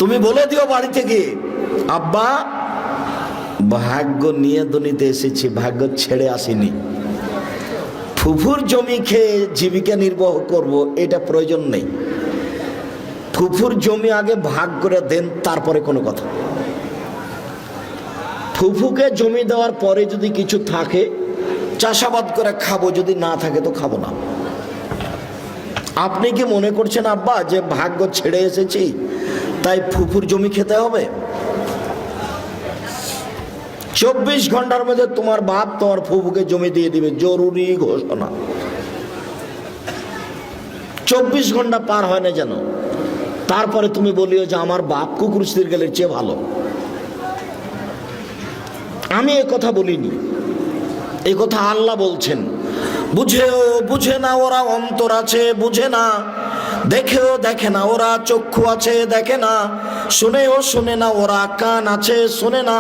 তুমি বলে দিও বাড়ি থেকে, আব্বা ভাগ্য নিয়ে দুনিতে এসেছি, ভাগ্য ছেড়ে আসিনি। ফুফুর জমি খেয়ে জীবিকা নির্বাহ করব, এটা প্রয়োজন নেই। ফুফুর জমি আগে ভাগ করে দেন, তারপরে কোনো কথা। ফুফুকে জমি দেওয়ার পরে যদি কিছু থাকে চাষাবাদ করে খাবো, যদি না থাকে তো খাবো না। আপনি কি মনে করছেন আব্বা যে ভাগ্য ছেড়ে এসেছি তাই ফুফুর জমি খেতে হবে? 24 ঘন্টার মধ্যে তোমার বাপ তোমার ফুফুকে জমি দিয়ে দিবে, জরুরি ঘোষণা। 24 ঘন্টা পার হয় না যেন, তারপরে তুমি বলিও যে আমার বাপ কুকুর সিরগেলের চেয়ে ভালো। আমি এ কথা বলিনি, এই কথা আল্লাহ বলছেন। বুঝেও বুঝে না ওরা অন্তর আছে, বুঝে না। দেখেও দেখে না ওরা চক্ষু আছে, দেখে না। শুনেও শুনে না ওরা কান আছে, শুনে না।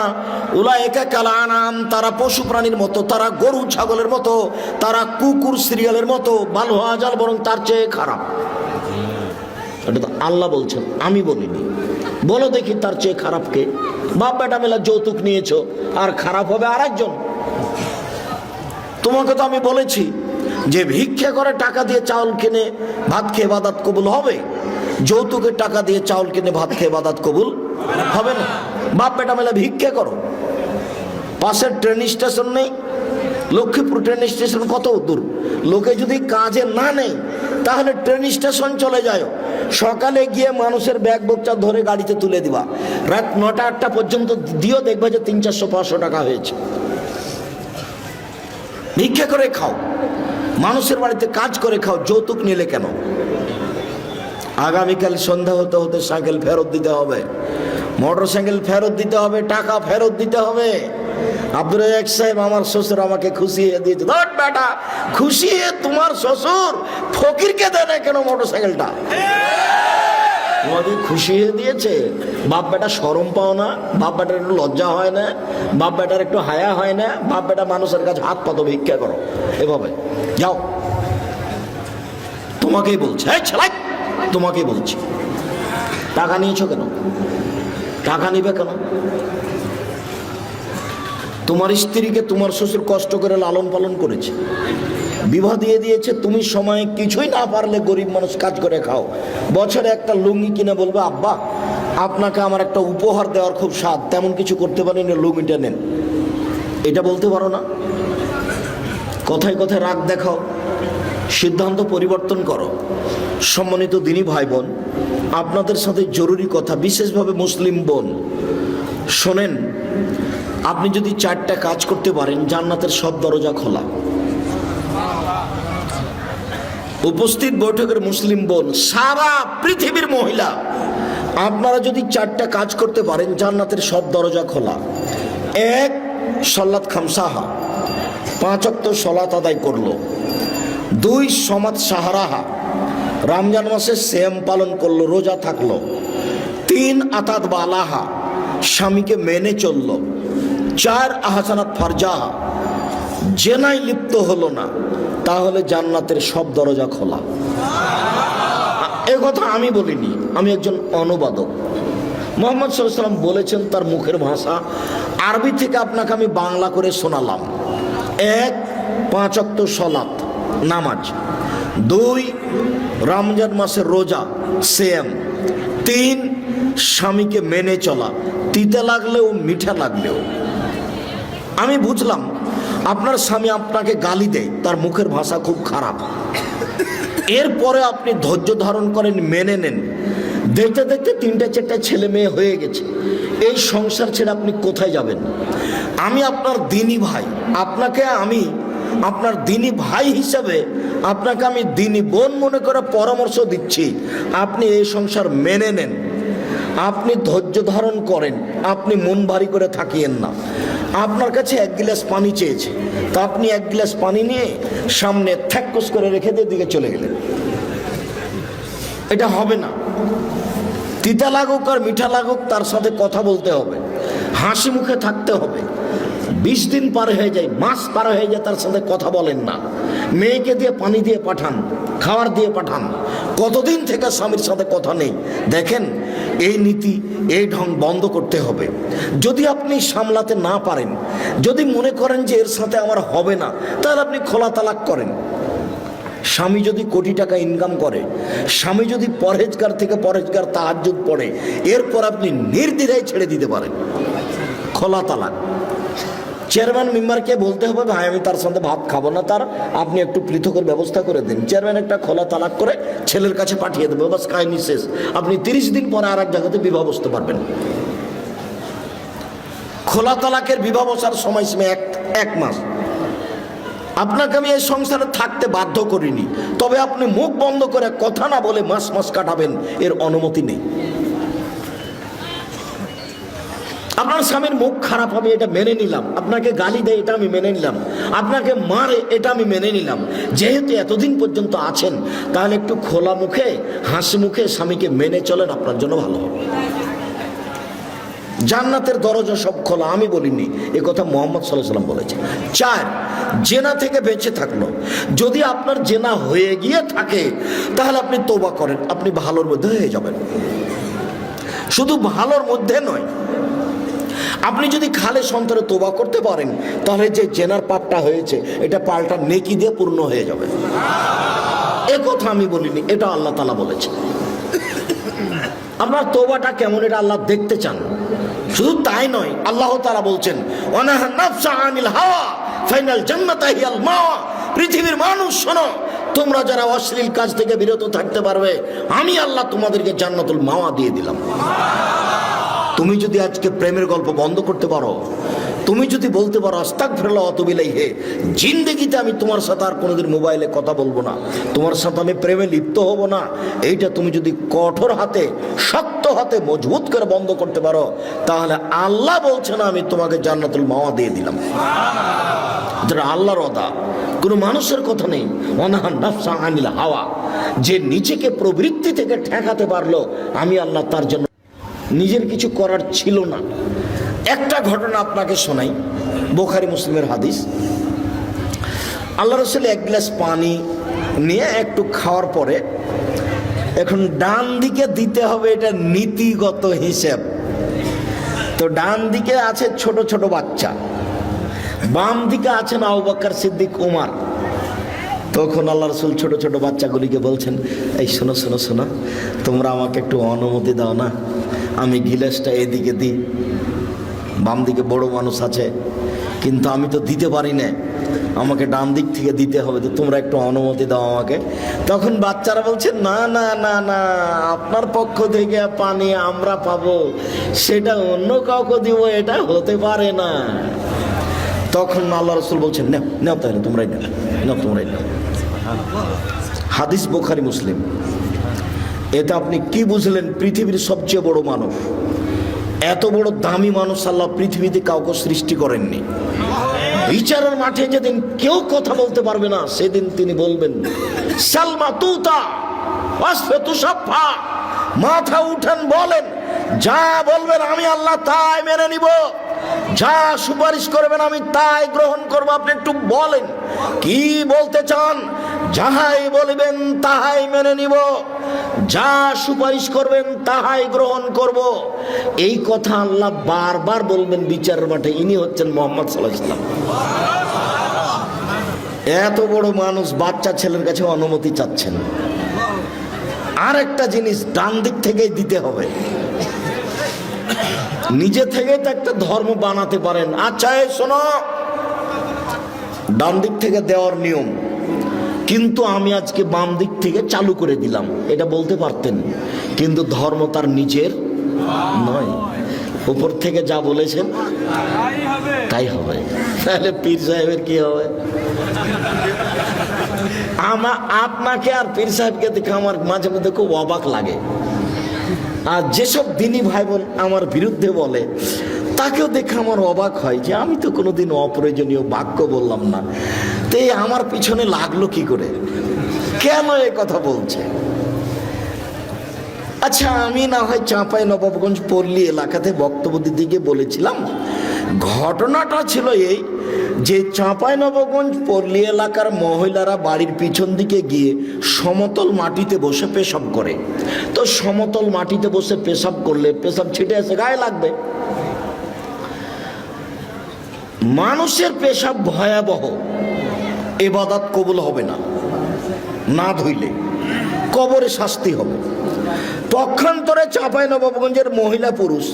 উলাইকা কাল আনাম, তারা পশু প্রাণীর মতো, তারা গরু ছাগলের মতো, তারা কুকুর সিরিয়ালের মতো, বাল হাজাল বরং তার চেয়ে খারাপ। এটা তো আল্লাহ বলছেন, আমি বলিনি। বলো দেখি তার চেয়ে খারাপ কে? বাপ বেটা মেলা যৌতুক নিয়েছো, আর খারাপ হবে আরেকজন। তোমাকে তো আমি বলেছি যে ভিক্ষা করে টাকা দিয়ে চাউল কিনে ভাত খেয়ে ইবাদত কবুল হবে, যৌতুকের টাকা দিয়ে চাউল কিনে ভাত খেয়ে ইবাদত কবুল হবে না। বাপ বেটা মেলা ভিক্ষা করো। পাশের ট্রেন স্টেশন নেই, লক্ষ্মীপুর ট্রেন স্টেশন কত দূর? লোকে যদি কাজে না নেই তাহলে ট্রেন স্টেশন চলে যায়, সকালে গিয়ে মানুষের ব্যাগ বোকচা ধরে গাড়িতে তুলে দিবা, রাত 9টা-8টা পর্যন্ত দিও, দেখবে যে 300-400 টাকা হয়েছে। ভিক্ষা করে খাও, মানুষের বাড়িতে কাজ করে খাও, যৌতুক নিলে কেন? আগামীকাল সন্ধ্যা হতে হতে সাইকেল ফেরত দিতে হবে, মোটর সাইকেল ফেরত দিতে হবে, টাকা ফেরত দিতে হবে। আব্দুর রাজ্জাক সাহেব, আমার শ্বশুর আমাকে খুশিয়ে দিয়েছে। ধর বেটা, খুশিয়ে তোমার শ্বশুর ফকিরকে দেয় না কেন মোটর সাইকেলটা? তোমাকে খুশিয়ে দিয়েছে। বাপ বেটা শরম পাও না? বাপ বেটার একটু লজ্জা হয় না? বাপ বেটার একটু হায়া হয় না? বাপ বেটা মানুষের কাছে হাত পাতো, ভিক্ষা করো, এভাবে যাও। তোমাকেই বলছে, এই ছেলে, তোমাকেই বলছি। টাকা নিয়েছো কেন? টাকা নিবে কেন? তোমার স্ত্রীকে তোমার শ্বশুর কষ্ট করে লালন পালন করেছে, বিবাহ দিয়ে দিয়েছে। তুমি সময়ে কিছুই না পারলে গরিব মানুষ কাজ করে খাও, বছরে একটা লুঙ্গি কিনে বলবে আব্বা আপনাকে আমার একটা উপহার দেওয়ার খুব স্বাদ, তেমন কিছু করতে পারেন না, লুঙ্গিটা নেন। এটা বলতে পারো না? কথায় কথায় রাগ দেখাও, সিদ্ধান্ত পরিবর্তন করো। সম্মানিত দিনী ভাই বোন, আপনাদের সাথে জরুরি কথা, বিশেষভাবে মুসলিম বোন শোনেন। আপনি যদি 4টা কাজ করতে পারেন, জান্নাতের সব দরজা খোলা। উপস্থিত বৈঠকের মুসলিম বোন, সারা পৃথিবীর মহিলা, আপনারা যদি 4টা কাজ করতে পারেন, জান্নাতের সব দরজা খোলা। 1, সালাত খামসাহা, 5 ওয়াক্ত সালাত আদায় করলো। 2, সমাত সাহারাহা, রমজান মাসে সিয়াম পালন করলো, রোজা থাকলো। 3, আতাত বালাহা, স্বামীকে মেনে চললো। 4, আহসানাত ফারজাহা, জেনায় লিপ্ত হলো না। তাহলে জান্নাতের সব দরজা খোলা। এ কথা আমি বলিনি, আমি একজন অনুবাদক। মুহাম্মদ সাল্লাল্লাহু আলাইহি ওয়াসাল্লাম বলেছেন, তার মুখের ভাষা আরবি থেকে আপনাকে আমি বাংলা করে শোনালাম। 1, 5 ওয়াক্ত সালাত নামাজ। 2, রমজান মাসের রোজা সিয়াম। 3, স্বামীকে মেনে চলা, তিতে লাগলেও মিঠা লাগলেও। আমি বুঝলাম আপনার স্বামী আপনাকে গালি দেয়, তার মুখের ভাষা খুব খারাপ, এরপরে আপনি ধৈর্য ধারণ করেন, মেনে নেন। দেখতে দেখতে 3-4টা ছেলে মেয়ে হয়ে গেছে, এই সংসার ছেড়ে আপনি কোথায় যাবেন? আমি আপনার দিনী ভাই, আপনাকে আমি আপনার দিনী ভাই হিসাবে আপনাকে আমি দিনী বোন মনে করে পরামর্শ দিচ্ছি। আপনি এই সংসার মেনে নেন, আপনি ধৈর্য ধারণ করেন, আপনি মন ভারী করে থাকিয়েন না। আপনার কাছে 1 গ্লাস পানি চেয়েছে, তা আপনি 1 গ্লাস পানি নিয়ে সামনে থ্যাক্কুস করে রেখে দিয়ে দিকে চলে গেলেন। এটা হবে না। তিতা লাগুক আর মিঠা লাগুক, তার সাথে কথা বলতে হবে, হাসি মুখে থাকতে হবে। 20 দিন পার হয়ে যায়, মাস পার হয়ে যায়, তার সাথে কথা বলেন না। মেয়েকে দিয়ে পানি দিয়ে পাঠান, খাবার দিয়ে পাঠান, কতদিন থেকে স্বামীর সাথে কথা নেই। দেখেন, এই নীতি, এই ঢং বন্ধ করতে হবে। যদি আপনি সামলাতে না পারেন, যদি মনে করেন যে এর সাথে আমার হবে না, তাহলে আপনি খোলা তালাক করেন। স্বামী যদি কোটি টাকা ইনকাম করে, স্বামী যদি পরহেজগার থেকে পরহেজগার তাহাজ্জুদ পড়ে, এরপর আপনি নির্দ্বিধায় ছেড়ে দিতে পারেন। খোলা তালাক। চেয়ারম্যান মেম্বারকে বলতে হবে, ভাই আমি তার সাথে ভাত খাবো না, তার আপনি একটু পৃথকের ব্যবস্থা করে দিন। চেয়ারম্যান একটা খোলা তালাক করে ছেলের কাছে পাঠিয়ে দেবে, বাস কাহিনী শেষ। আপনি 30 দিন পরে আর এক জায়গাতে বিবাহ বসতে পারবেন। খোলা তালাকের বিবাহ বসার সময়সীমা এক মাস। আপনাকে আমি এই সংসারে থাকতে বাধ্য করিনি, তবে আপনি মুখ বন্ধ করে কথা না বলে মাস মাস কাটাবেন, এর অনুমতি নেই। আপনার স্বামীর মুখ খারাপ হবে, এটা মেনে নিলাম। আপনাকে গালি দেয়, এটা আমি মেনে নিলাম। আপনাকে মারে, এটা আমি মেনে নিলাম। যেহেতু এতদিন পর্যন্ত আছেন, তাহলে একটু খোলা মুখে হাসি মুখে স্বামীকে মেনে চলেন, আপনার জন্য ভালো হবে। জান্নাতের দরজা সব খোলা, আমি বলিনি, এ কথা মুহাম্মদ সাল্লাল্লাহু আলাইহি ওয়াসাল্লাম বলেছে। 4, জেনা থেকে বেঁচে থাকলো। যদি আপনার জেনা হয়ে গিয়ে থাকে, তাহলে আপনি তওবা করেন, আপনি ভালোর মধ্যে হয়ে যাবেন। শুধু ভালোর মধ্যে নয়, আপনি যদি খালে সন্তরে তওবা করতে পারেন, তাহলে যে জেনার পাপটা হয়েছে এটা পাল্টা নেকি দিয়ে পূর্ণ হয়ে যাবে। এ কথা আমি বলিনি, এটা আল্লাহ তাআলা বলেছে। আপনার তওবাটা কেমন, এটা আল্লাহ দেখতে চান। শুধু তাই নয়, আল্লাহ তাআলা বলছেন, ওয়ানাহা নাফসা আনিল হাওয়া ফাইনাল জান্নাতা হিয়াল মাওয়া। পৃথিবীর মানুষ শোনো, তোমরা যারা অশ্লীল কাজ থেকে বিরত থাকতে পারবে, আমি আল্লাহ তোমাদেরকে জান্নাতুল মাওয়া দিয়ে দিলাম। তুমি যদি আজকে প্রেমের গল্প বন্ধ করতে পারো, তুমি যদি বলতে পারো আস্তাগফিরুল্লাহ ওয়া আতুবু ইলাইহি, জিন্দেগিতে আমি তোমার সাথে আর কোনোদিন মোবাইলে কথা বলবো না, তোমার সাথে আমি প্রেমে লিপ্ত হব না, এইটা তুমি যদি কঠোর হাতে শক্ত হাতে মজবুত করে বন্ধ করতে পারো, তাহলে আল্লাহ বলছেন আমি তোমাকে জান্নাতুল মাওয়া দিয়ে দিলাম। যেটা আল্লাহর ওয়াদা, কোনো মানুষের কথা নেই। ওয়ানাহা নাফসা আনিল হাওয়া, যে নিজেকে প্রবৃত্তি থেকে ঠেকাতে পারলো, আমি আল্লাহ তার জন্য নিজের কিছু করার ছিল না। একটা ঘটনা আপনাকে শোনাই, বুখারী মুসলিমের হাদিস। আল্লাহ রাসূল এক গ্লাস পানি নিয়ে একটু খাওয়ার পরে, এখন ডান দিকে দিতে হবে, এটা নীতিগত হিসেব। তো ডান দিকে আছে ছোট ছোট বাচ্চা, বাম দিকে আছেন আবু বকর সিদ্দিক, উমর। তখন আল্লাহ রাসূল ছোট ছোট বাচ্চাগুলিকে বলছেন, এই শোনো শোনো শোনো, তোমরা আমাকে একটু অনুমতি দাও না, আমি গিলাসটা এদিকে দিই। বাম দিকে বড় মানুষ আছে, কিন্তু আমি তো দিতে পারি না, আমাকে ডান দিক থেকে দিতে হবে, তো তোমরা একটু অনুমতি দাও আমাকে। তখন বাচ্চারা বলছে, না না না না, আপনার পক্ষ থেকে পানি আমরা পাবো, সেটা অন্য কাউকে দিব, এটা হতে পারে না। তখন আল্লাহ রাসূল বলছেন, নাও নাও, তাহলে তোমরাই নাও, নাও তোমরাই নাও। হাদিস বুখারী মুসলিম। এটা আপনি কি বুঝলেন? পৃথিবীর সবচেয়ে বড় মানুষ, এত বড় দামি মানুষ আল্লাহ পৃথিবীতে কাউকে সৃষ্টি করেননি। বিচারের মাঠে যেদিন কেউ কথা বলতে পারবে না, সেদিন তিনি বলবেন, সালমা তুতা ওয়াসফাতু সাফা, মাথা উঠান বলেন, যা বলবেন আমি আল্লাহ তাই মেনে নিব, যা সুপারিশ করবেন আমি তাই গ্রহণ করব। আপনি একটু বলেন কি বলতে চান, যাহাই বলবেন তাহাই মেনে নিব, যা সুপারিশ করবেন তাহাই গ্রহণ করব। এই কথা আল্লাহ বারবার বলবেন বিচারের মাঠে। ইনি হচ্ছেন মুহাম্মদ সাল্লাল্লাহু আলাইহি ওয়াসাল্লাম। এত বড় মানুষ বাচ্চা ছেলের কাছে অনুমতি চাচ্ছেন। আর একটা জিনিস, ডান দিক থেকেই দিতে হবে। নিজে থেকে তো একটা ধর্ম বানাতে পারেন, আচ্ছা এই শোনো, ডান দিক থেকে দেওয়ার নিয়ম, কিন্তু আমি আজকে বাম দিক থেকে চালু করে দিলাম, এটা বলতে পারতেন, কিন্তু ধর্ম তার নিজের নয়, উপর থেকে যা বলেছেন তাই হবে। তাহলে পীর সাহেবের কি হবে? আপনাকে আর পীর সাহেবকে দেখে আমার মাঝে মধ্যে খুব অবাক লাগে। আর যেসব দিনী ভাই বোন আমার বিরুদ্ধে বলে, তাকেও দেখে আমার অবাক হয় যে আমি তো কোনোদিন অপ্রয়োজনীয় বাক্য বললাম না, তো আমার পিছনে লাগলো কি করে, কেন এ কথা বলছে? আচ্ছা, আমি না হয় চাঁপাইনবাবগঞ্জ পল্লী এলাকাতে বক্তব্য দিতে গিয়ে বলেছিলাম, ঘটনাটা ছিল এই যে চাঁপাইনবাবগঞ্জ পল্লী এলাকার মহিলারা বাড়ির পিছন দিকে গিয়ে সমতল মাটিতে বসে পেশাব করে। তো সমতল মাটিতে বসে পেশাব করলে পেশাব ছিটে এসে গায়ে লাগবে। মানুষের পেশাব ভয়াবহ, ইবাদত কবুল হবে না, না ধুইলে কবরে শাস্তি হবে। পক্ষান্তরে চাঁপাইনবাবগঞ্জের মহিলা পুরুষ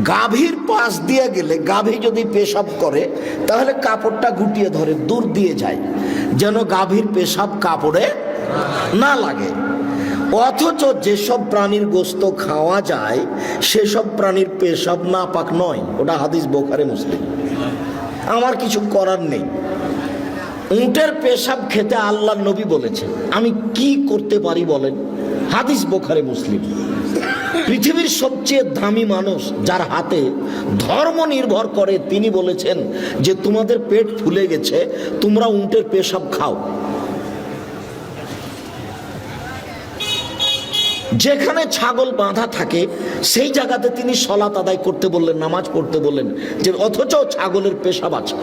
গাভীর পাশ দিয়ে গেলে গাভী যদি পেশাব করে তাহলে কাপড়টা গুটিয়ে ধরে, দূর দিয়ে যায়, যেন গাভীর পেশাব কাপড়ে না লাগে। অথচ যেসব প্রাণীর গোশত খাওয়া যায় সেসব প্রাণীর পেশাব নাপাক নয়। ওটা হাদিস বুখারী মুসলিম। আমার কিছু করার নেই। উটের পেশাব খেতে আল্লাহর নবী বলেছেন, আমি কি করতে পারি বলেন? হাদিস বুখারী মুসলিম। পৃথিবীর সবচেয়ে দামি মানুষ যার হাতে ধর্ম নির্ভর করে, তিনি বলেছেন যে তোমাদের পেট ফুলে গেছে, তোমরা উটের পেশাব খাও। যেখানে ছাগল বাঁধা থাকে সেই জায়গাতে তিনি সলাত আদায় করতে বললেন, নামাজ পড়তে বললেন, যে অথচ ছাগলের পেশাব আছে।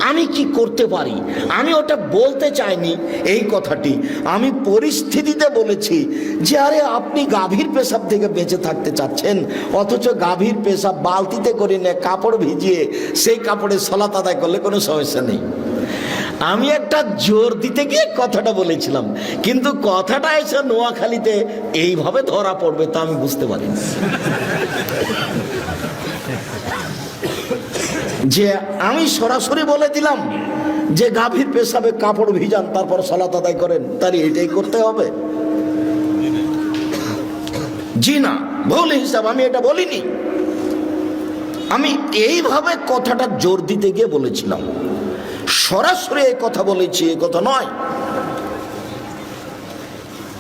আমি কি করতে পারি? আমি ওটা বলতে চাইনি এই কথাটি, আমি পরিস্থিতিতে বলেছি যে আরে আপনি গাভীর পেশাব থেকে বেঁচে থাকতে চাচ্ছেন, অথচ গাভীর পেশাব বালতিতে করে নিয়ে কাপড় ভিজিয়ে সেই কাপড়ে সলাত আদায় করলে কোনো সমস্যা নেই। আমি একটা জোর দিতে গিয়ে কথাটা বলেছিলাম, কিন্তু কথাটা এসে নোয়াখালীতে এইভাবে ধরা পড়বে তা আমি বুঝতে পারি। যে আমি সরাসরি বলে দিলাম যে গাভীর পেশাবে কাপড় ভিজান তারপর সালাত আদায় করেন, তার এটাই করতে হবে? জি না, ভুল হিসাব, আমি এটা বলিনি। আমি এইভাবে কথাটা জোর দিতে গিয়ে বলেছিলাম, সরাসরি এই কথা বলেছি এই কথা নয়।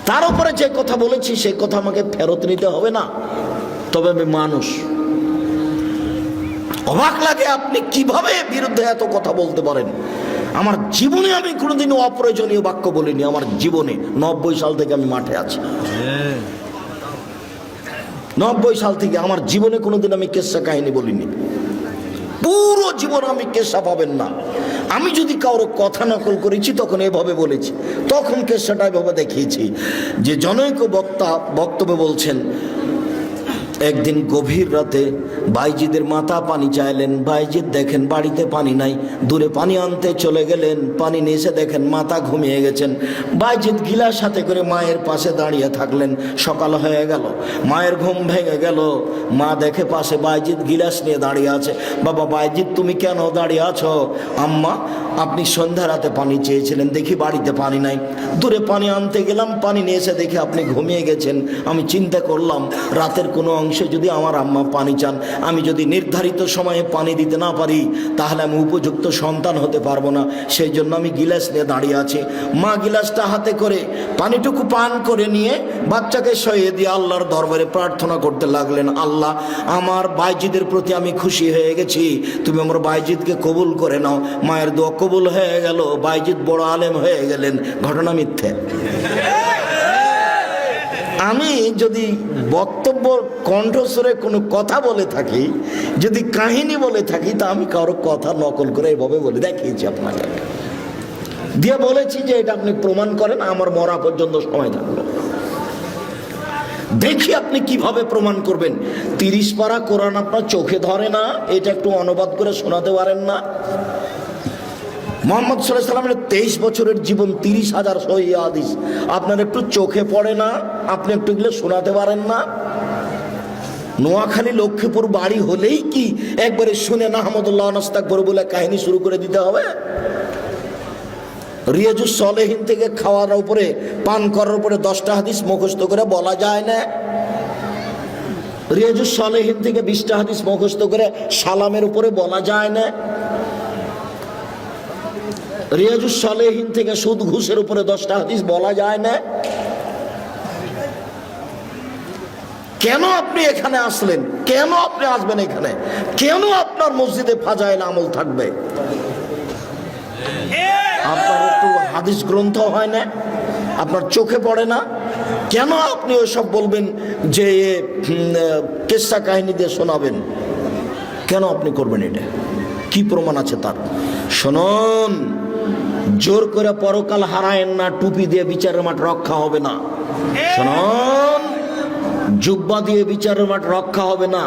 তার উপরে যে কথা বলেছি সেই কথা আমাকে ফেরত নিতে হবে না। তবে আমি মানুষ, অবাক লাগে আপনি কিভাবে বিরুদ্ধে এত কথা বলতে পারেন। আমার জীবনে আমি কোনোদিনও অপ্রয়োজনীয় বাক্য বলিনি। আমার জীবনে 90 সাল থেকে আমি মাঠে আছি, 90 সাল থেকে আমার জীবনে কোনোদিন আমি কেসা কাহিনী বলিনি। পুরো জীবন আমি কেসা পাবেন না। আমি যদি কারো কথা নকল করেছি তখন এভাবে বলেছি, তখন কেসাটা এভাবে দেখিয়েছি। যে জনৈক বক্তা বক্তব্যে বলছেন, একদিন গভীর রাতে বাইজিদের মাতা পানি চাইলেন। বাইজিদ দেখেন বাড়িতে পানি নাই, দূরে পানি আনতে চলে গেলেন। পানি নিয়ে এসে দেখেন মাতা ঘুমিয়ে গেছেন। বাইজিদ গিলাস হাতে করে মায়ের পাশে দাঁড়িয়ে থাকলেন। সকাল হয়ে গেল, মায়ের ঘুম ভেঙে গেল। মা দেখে পাশে বাইজিদ গিলাস নিয়ে দাঁড়িয়ে আছে। বাবা বাইজিদ তুমি কেন দাঁড়িয়ে আছো? আম্মা আপনি সন্ধ্যা রাতে পানি চেয়েছিলেন, দেখি বাড়িতে পানি নাই, দূরে পানি আনতে গেলাম, পানি নিয়ে এসে দেখে আপনি ঘুমিয়ে গেছেন। আমি চিন্তা করলাম রাতের কোনো অংশে যদি আমার আম্মা পানি চান, আমি যদি নির্ধারিত সময়ে পানি দিতে না পারি তাহলে আমি উপযুক্ত সন্তান হতে পারবো না। সেই জন্য আমি গিলাস নিয়ে দাঁড়িয়ে আছি। মা গিলাসটা হাতে করে পানিটুকু পান করে নিয়ে বাচ্চাকে শুইয়ে দিয়ে আল্লাহর দরবারে প্রার্থনা করতে লাগলেন, আল্লাহ আমার বাইজিদের প্রতি আমি খুশি হয়ে গেছি, তুমি আমার বাইজিদকে কবুল করে নাও। মায়ের দোয়া কবুল হয়ে গেল, বাইজিদ বড় আলেম হয়ে গেলেন। ঘটনা মিথ্যে। আমি যদি বক্তব্য কণ্ঠস্বরে কোনো কথা বলে থাকি, যদি কাহিনী বলে থাকি, তা আমি কারো কথা নকল করে এভাবে বলে দেখিয়েছি আপনাকে, দিয়ে বলেছি যে এটা আপনি প্রমাণ করেন, আমার মরা পর্যন্ত সময় থাকলো। দেখি আপনি কিভাবে প্রমাণ করবেন। 30 পারা কোরআন আপনার চোখে ধরে না, এটা একটু অনুবাদ করে শোনাতে পারেন না? মুহাম্মদ সাল্লাল্লাহু আলাইহি ওয়াসাল্লামের 23 বছরের জীবন, 30,000 সহিহ হাদিস আপনার একটু চোখে পড়ে না? আপনি একটু এগুলো শোনাতে পারেন না? নোয়াখালী লক্ষ্মীপুর বাড়ি হলেই কি একবারে শুনে নাহমাদুল্লাহ নাস্তাগফির বলে কাহিনী শুরু করে দিতে হবে? রিয়াজুস সলেহিন থেকে খাওয়ার উপরে, পান করার উপরে 10টা হাদিস মুখস্থ করে বলা যায় না? রিয়াজুস সলেহিন থেকে 20টা হাদিস মুখস্থ করে সালামের উপরে বলা যায় না? রিয়াজুস সলেহিন থেকে সুদ ঘুষের উপরে 10টা হাদিস বলা যায় না? কেন আপনি এখানে আসলেন? কেন আপনি আসবেন এখানে? কেন আপনার মসজিদে ফাজাইল আমল থাকবে? আপনার একটু হাদিস গ্রন্থ হয় না? আপনার চোখে পড়ে না? কেন আপনি ওসব বলবেন যে কিসসা কাহিনী দিয়ে শোনাবেন? কেন আপনি করবেন এটা? কি প্রমাণ আছে তার? শুনুন, জোর করে পরকাল হারায়েন না, টুপি দিয়ে বিচারের মাঠ রক্ষা হবে না। শুনুন, জুব্বা দিয়ে বিচারের মাঠ রক্ষা হবে না।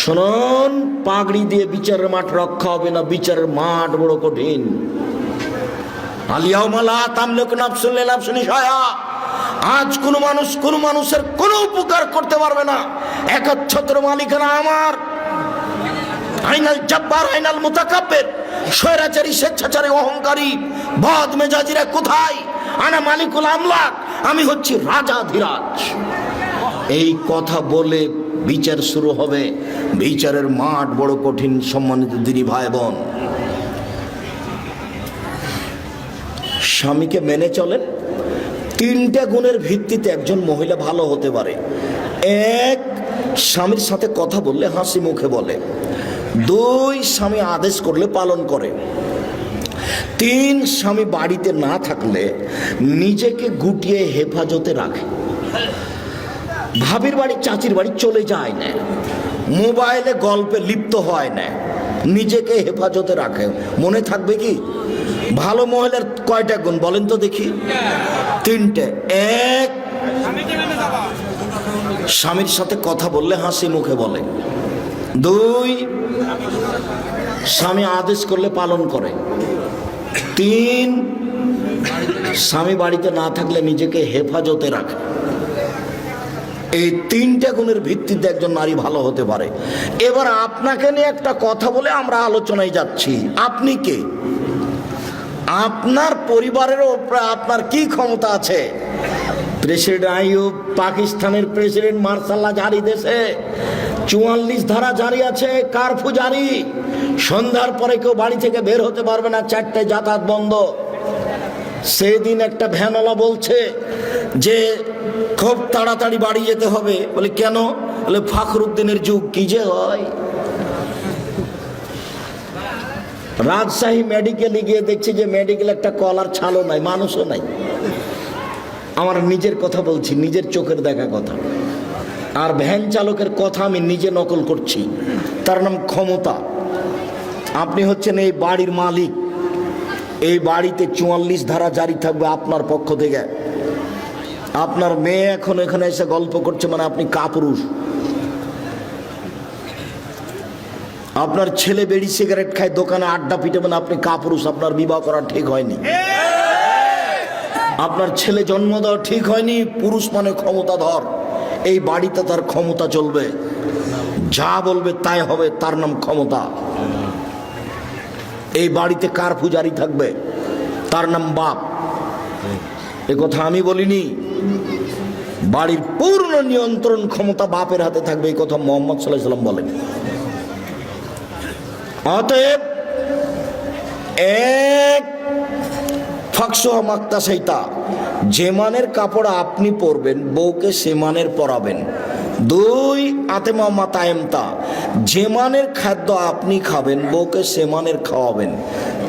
শুনুন, পাগড়ি দিয়ে বিচারের মাঠ রক্ষা হবে না। বিচারের মাঠ বড় কঠিন। আল ইয়াউমা লা তামলিকু নাফসুন লিনাফসিন শাইআ। আজ কোনো মানুষ কোনো মানুষের কোনো উপকার করতে পারবে না। একচ্ছত্র মালিকানা আমার। আইনাল জব্বার আইনাল মুতাকাব্বির, স্বৈরাচারী স্বেচ্ছাচারী অহংকারী বদ মেজাজিরা কোথায়? আনা মালিকুল আমলাক, আমি হচ্ছি রাজাধিরাজ। এই কথা বলে বিচার শুরু হবে। বিচারের মাঠ বড় কঠিন। সম্মানিত দিনী ভাই বোন, স্বামীকে মেনে চলেন। তিনটা গুণের ভিত্তিতে একজন মহিলা ভালো হতে পারে। এক, স্বামীর সাথে কথা বললে হাসি মুখে বলে। দুই, স্বামী আদেশ করলে পালন করে। তিন, স্বামী বাড়িতে না থাকলে নিজেকে গুটিয়ে হেফাজতে রাখে। ভাবির বাড়ি চাচির বাড়ি চলে যায় না, মোবাইলে গল্পে লিপ্ত হয় না, নিজেকে হেফাজতে রাখে। মনে থাকবে কি? ভালো মহিলার কয়টা গুণ বলেন তো দেখি? তিনটে। এক, স্বামীর সাথে কথা বললে হাসি মুখে বলে। দুই, স্বামী আদেশ করলে পালন করে। তিন, স্বামী বাড়িতে না থাকলে নিজেকে হেফাজতে রাখে। এই তিনটা গুণের ভিত্তিতে একজন নারী ভালো হতে পারে। এবার আপনাকে নিয়ে একটা কথা বলে আমরা আলোচনায় যাচ্ছি। আপনি কে? আপনার পরিবারের উপরে আপনার কি ক্ষমতা আছে? প্রেসিডেন্ট আইয়ুব, পাকিস্তানের প্রেসিডেন্ট মার্শাল্লাহ জারি, দেশে 44 ধারা জারি আছে, কারফিউ জারি। সন্ধ্যার পরে কেউ বাড়ি থেকে বের হতে পারবে না, 4টায় যাতায়াত বন্ধ। সেদিন একটা ভ্যানওয়ালা বলছে যে খুব তাড়াতাড়ি বাড়ি যেতে হবে। বলে কেন? বলে ফখরুদ্দিনের যুগ। কি যে হয়! রাজশাহী মেডিকেলে গিয়ে দেখছি যে মেডিকেল একটা কলার ছালও নাই, মানুষও নাই। আমার নিজের কথা বলছি, নিজের চোখের দেখা কথা। আর ভ্যান চালকের কথা আমি নিজে নকল করছি। তার নাম ক্ষমতা। আপনি হচ্ছেন এই বাড়ির মালিক। এই বাড়িতে 44 ধারা জারি থাকবে আপনার পক্ষ থেকে। আপনার মেয়ে এখন এখানে এসে গল্প করছে মানে আপনি কাপুরুষ। আপনার ছেলে বেড়ি সিগারেট খায়, দোকানে আড্ডা পিটে, মানে আপনি কাপুরুষ। আপনার বিবাহ করা ঠিক হয়নি। আপনার ছেলে জন্ম দেওয়া ঠিক হয়নি। পুরুষ মানে ক্ষমতাধর। এই বাড়িতে তার ক্ষমতা চলবে, যা বলবে তাই হবে, তার নাম ক্ষমতা। এই বাড়িতে কারফিউ জারি থাকবে, তার নাম বাপ। এ কথা আমি বলিনি। বাড়ির পূর্ণ নিয়ন্ত্রণ ক্ষমতা বাপের হাতে থাকবে, এই কথা মুহাম্মদ সাল্লাল্লাহু আলাইহি ওয়াসাল্লাম বলেন। অতএব এক, ফাকসুহা মাক্তাসাইতা, যে মানের কাপড় আপনি পরবেন বউকে সে মানের পরাবেন। দুই, আতেমা মাতায়েমতা, যে মানের খাদ্য আপনি খাবেন বউকে সে মানের খাওয়াবেন।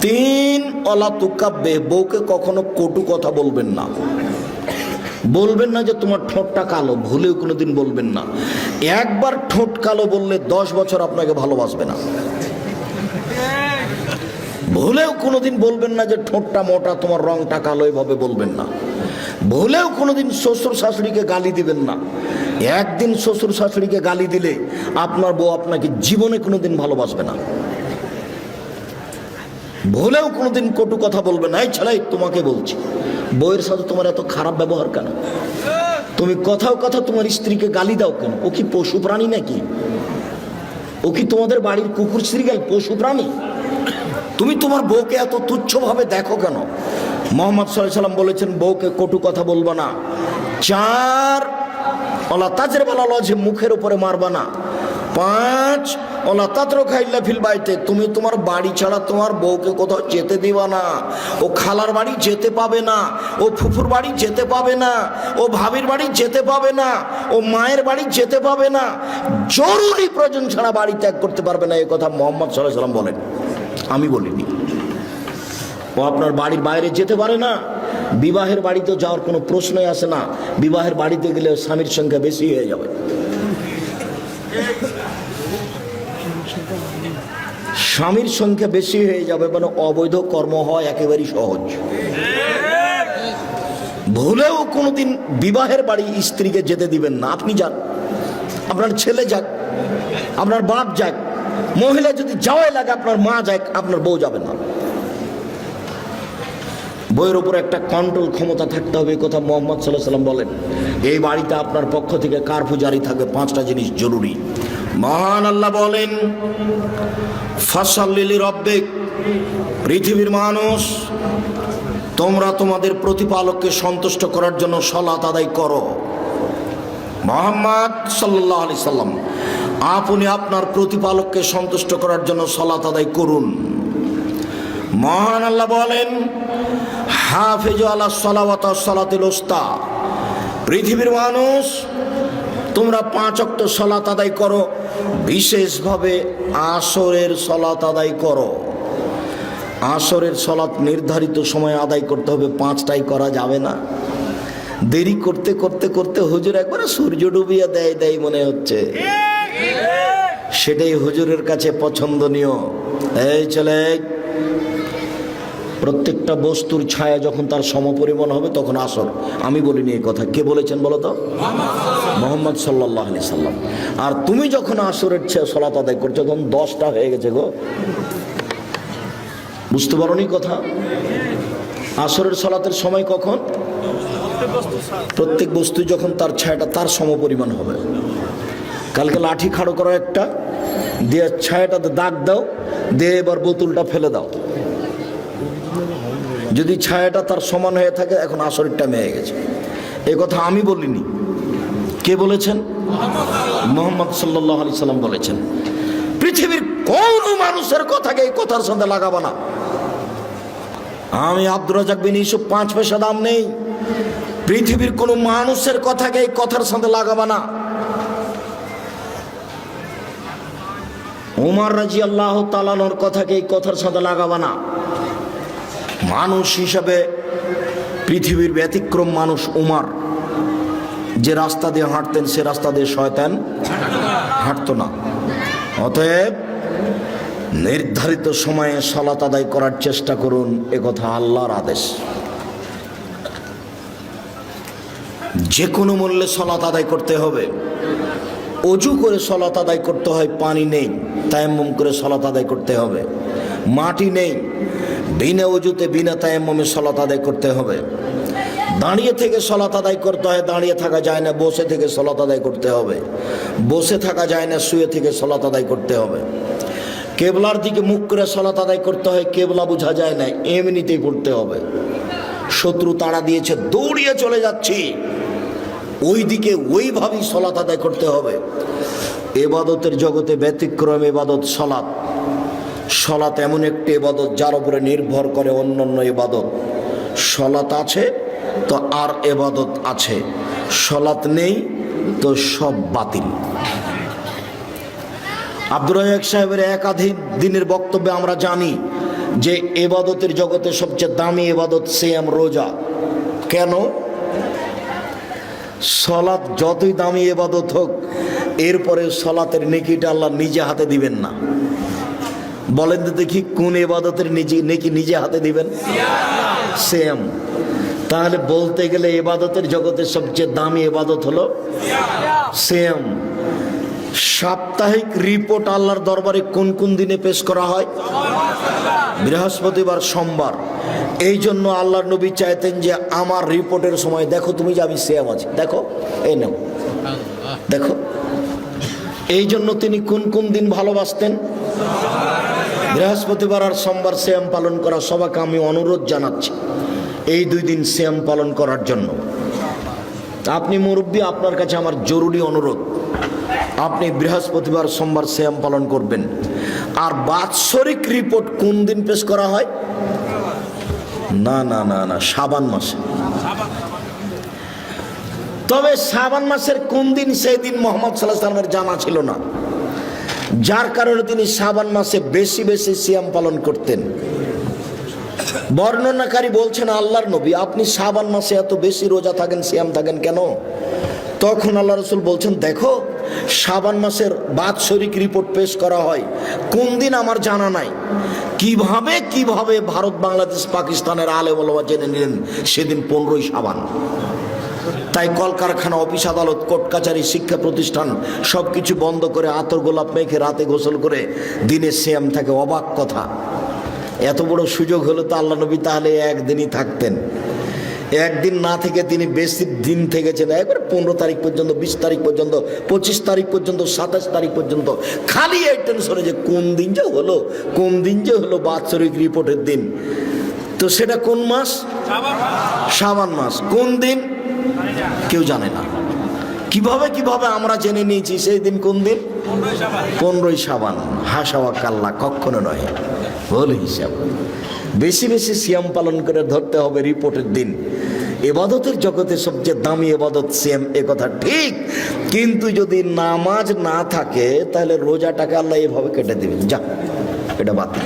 তিন, অলা তুকাব্বে, বউকে কখনো কটু কথা বলবেন না। বলবেন না যে তোমার ঠোঁটটা কালো, ভুলেও কোনোদিন বলবেন না। একবার ঠোঁট কালো বললে 10 বছর আপনাকে ভালোবাসবে না। ভুলেও কোনোদিন বলবেন না যে ঠোঁটটা মোটা, তোমার রংটা কালো, এভাবে বলবেন না। ভুলেও কোনোদিন শ্বশুর শাশুড়িকে গালি দিবেন না। একদিন শ্বশুর শাশুড়িকে গালি দিলে আপনার বউ আপনাকে জীবনে কোনোদিন ভালোবাসবে না। ভুলেও কোনোদিন কটু কথা বলবে না। এই ছেলে, তোমাকে বলছি, বউয়ের সাথে তোমার এত খারাপ ব্যবহার কেন? তুমি কথাও কথা তোমার স্ত্রীকে গালি দাও কেন? ও কি পশু প্রাণী নাকি? ও কি তোমাদের বাড়ির কুকুর শ্রীগাল পশু প্রাণী? তুমি তোমার বউকে এত তুচ্ছভাবে দেখো কেন? মুহাম্মদ সাল্লাল্লাহু আলাইহি ওয়াসাল্লাম বলেছেন বউকে কটু কথা বলবা না। চার, ওলা তাজরিবাল ওয়াজহি, মুখের উপরে মারবা না। পাঁচ, ওলা তাতরুকা ইল্লা ফিল বাইতে, তুমি তোমার বাড়ি ছাড়া তোমার বউকে কোথাও যেতে দিবা না। ও খালার বাড়ি যেতে পাবে না, ও ফুফুর বাড়ি যেতে পাবে না, ও ভাবির বাড়ি যেতে পাবে না, ও মায়ের বাড়ি যেতে পাবে না। জরুরি প্রয়োজন ছাড়া বাড়ি ত্যাগ করতে পারবে না। এই কথা মুহাম্মদ সাল্লাল্লাহু আলাইহি ওয়াসাল্লাম বলেন, আমি বলিনি। ও আপনার বাড়ির বাইরে যেতে পারে না। বিবাহের বাড়িতে যাওয়ার কোনো প্রশ্নই আসে না। বিবাহের বাড়িতে গেলে স্বামীর সংখ্যা বেশি হয়ে যাবে। স্বামীর সংখ্যা বেশি হয়ে যাবে, মানে অবৈধ কর্ম হয় একেবারেই সহজ। ভুলেও কোনোদিন বিবাহের বাড়ি স্ত্রীকে যেতে দিবেন না। আপনি যান, আপনার ছেলে যাক, আপনার বাপ যাক, মহিলা যদি যাওয়াই লাগে আপনার মা যাক, আপনার বউ যাবে না। বইয়ের উপর একটা কন্ট্রোল ক্ষমতা থাকতে হবে, এই কথা মুহাম্মদ সাল্লাল্লাহু আলাইহি ওয়াসাল্লাম বলেন। এই বাড়িতে আপনার পক্ষ থেকে কারফিউ জারি থাকবে, 5টা জিনিস জরুরি। মহান আল্লাহ বলেন, ফাসাল্লি লিরাব্বিক, পৃথিবীর মানুষ তোমরা তোমাদের প্রতিপালককে সন্তুষ্ট করার জন্য সালাত আদায় করো। মুহাম্মদ সাল্লাল্লাহু আলাইহি সাল্লাম, আপনি আপনার প্রতিপালককে সন্তুষ্ট করার জন্য সালাত আদায় করুন। মহান আল্লাহ বলেন, হাফিজু আলাস সালাওয়াতি ওয়াস সালাতিল উস্তা, পৃথিবীর মানুষ তোমরা 5 ওয়াক্ত সালাত আদায় করো, বিশেষভাবে আসরের সালাত আদায় করো। আসরের সালাত নির্ধারিত সময়ে আদায় করতে হবে, 5টাই করা যাবে না। দেরি করতে করতে করতে হুজুর একবারে সূর্য ডুবিয়ে দেয় মনে হচ্ছে, সেটাই হুজুরের কাছে পছন্দনীয়। এই ছেলে, প্রত্যেকটা বস্তুর ছায়া যখন তার সমপরিমাণ হবে তখন আসর। আমি বলিনি এই কথা, কে বলেছেন বলো তো? মুহাম্মদ সাল্লাল্লাহু আলাইহি সাল্লাম। আর তুমি যখন আসরের সালাত আদায় করছো তখন 10টা হয়ে গেছে গো, বুঝতে পারোনি কথা? আসরের সালাতের সময় কখন? প্রত্যেক বস্তু যখন তার ছায়াটা তার সমপরিমাণ হবে। কালকে লাঠি খাড়ো করো একটা দিয়ে, ছায়াটাতে দাগ দাও, দিয়ে এবার বোতলটা ফেলে দাও। যদি ছায়াটা তার সমান হয়ে থাকে, এখন আসরের টাইম হয়ে গেছে। এই কথা আমি বলিনি, কে বলেছেন? মুহাম্মদ সাল্লাল্লাহু আলাইহি সাল্লাম বলেছেন। পৃথিবীর কোন মানুষের কথাকে এই কথার সঙ্গে লাগাবো না। আমি আব্দুর রাজ্জাক বিন ইউসুফ 5 পয়সা দাম নেই, পৃথিবীর কোন মানুষের কথাকে এই কথার সঙ্গে লাগাবো না। উমর রাদিয়াল্লাহু তাআলা আনহুর কথাকে এই কথার সাথে লাগাবো না। মানুষ হিসাবে পৃথিবীর ব্যতিক্রম মানুষ উমর, যে রাস্তা দিয়ে হাঁটতেন সে রাস্তা দিয়ে শয়তান হাঁটতো না। অতএব নির্ধারিত সময়ে সালাত আদায় করার চেষ্টা করুন, একথা আল্লাহর আদেশ। যে কোনো মূল্যে সালাত আদায় করতে হবে। অজু করে সালাত আদায় করতে হয়, পানি নেই, তায়াম্মুম করে সালাত আদায় করতে হবে। মাটি নেই, বিনা অজুতে বিনা তায়াম্মুমে সালাত আদায় করতে হবে। দাঁড়িয়ে থেকে সালাত আদায় করতে হয়, দাঁড়িয়ে থাকা যায় না, বসে থেকে সালাত আদায় করতে হবে। বসে থাকা যায় না, শুয়ে থেকে সালাত আদায় করতে হবে। কেবলার দিকে মুখ করে সালাত আদায় করতে হয়, কেবলা বোঝা যায় না, এমনিতেই পড়তে হবে। শত্রু তাড়া দিয়েছে, দৌড়িয়ে চলে যাচ্ছি, ওই দিকে ওইভাবেই সালাত আদায় করতে হবে। ইবাদতের জগতে ব্যতিক্রম ইবাদত সালাত। সালাত এমন একটি ইবাদত যার উপরে নির্ভর করে অন্যান্য ইবাদত। সালাত আছে তো আর ইবাদত আছে, সালাত নেই তো সব বাতিল। আব্দুর রাজ্জাক সাহেবের একাধিক দিনের বক্তব্যে আমরা জানি যে ইবাদতের জগতে সবচেয়ে দামি ইবাদত সিয়াম, রোজা। কেন? সালাত যতই দামি ইবাদত হোক, এরপরে সালাতের নেকিটা আল্লাহ নিজে হাতে দিবেন না। বলেন তো দেখি, কোন ইবাদতের নেকি নিজে হাতে দিবেন? সিয়াম। তাহলে বলতে গেলে ইবাদতের জগতের সবচেয়ে দামি ইবাদত হলো সিয়াম। সাপ্তাহিক রিপোর্ট আল্লাহর দরবারে কোন কোন দিনে পেশ করা হয়? বৃহস্পতিবার, সোমবার। এই জন্য আল্লাহর নবী চাইতেন যে আমার রিপোর্টের সময় দেখো তুমি যে আমি সিয়াম আছি, দেখো এই নাও দেখো। এই জন্য তিনি কোন কোন দিন ভালোবাসতেন? বৃহস্পতিবার আর সোমবার সিয়াম পালন করা। সবাইকে আমি অনুরোধ জানাচ্ছি এই 2 দিন সিয়াম পালন করার জন্য। আপনি মুরব্বী, আপনার কাছে আমার জরুরি অনুরোধ, আপনি বৃহস্পতিবার সোমবার সিয়াম পালন করবেন। আর বাৎসরিক রিপোর্ট কোন দিন পেশ করা হয়? না না না না, শাবান মাসে। তবে শাবান মাসের কোন দিন সেই দিন মুহাম্মদ সাল্লাল্লাহু আলাইহি ওয়াসাল্লামের জানা ছিল না, যার কারণে তিনি শাবান মাসে বেশি বেশি সিয়াম পালন করতেন। বর্ণনাকারী বলছেন, আল্লাহর নবী আপনি শাবান মাসে এত বেশি রোজা থাকেন, সিয়াম থাকেন কেন? তখন আল্লাহ রাসূল বলছেন, দেখো শাবান মাসের বাৎসরিক রিপোর্ট পেশ করা হয়, কোন দিন আমার জানা নাই। কিভাবে কিভাবে ভারত, বাংলাদেশ, পাকিস্তানের আলেম ওলামা জেনে নিলেন সেদিন 15ই শাবান। তাই কলকারখানা, অফিস আদালত, কোর্ট কাছারি, শিক্ষা প্রতিষ্ঠান সবকিছু বন্ধ করে আতর গোলাপ মেখে রাতে গোসল করে দিনে সিয়াম থাকে। অবাক কথা, এত বড় সুযোগ হলো তো আল্লাহ নবী তাহলে একদিনই থাকতেন। একদিন না থেকে তিনি বেশি দিন থেকেছেন, একবার 15 তারিখ পর্যন্ত, 20 তারিখ পর্যন্ত, 25 তারিখ পর্যন্ত, 27 তারিখ পর্যন্ত, খালি এই টেনশনে যে কোন দিন যে হলো, কোন দিন যে হলো বাৎসরিক রিপোর্টের দিন। তো সেটা কোন মাস? শাবান মাস। কোন দিন কেউ জানে না। কিভাবে আমরা জেনে নিয়েছি সেই দিন কোন দিন? 15ই শাবান। হাসাওয়া কাল্লা, কখনো নয়, ভুল হিসাব। বেশি বেশি সিয়াম পালন করে ধরতে হবে রিপোর্টের দিন। এবাদতের জগতে সবচেয়ে দামি এবাদত সিয়াম, এ কথা ঠিক, কিন্তু যদি নামাজ না থাকে তাহলে রোজাটাকে আল্লাহ এভাবে কেটে দিবেন, যা এটা বাতিল।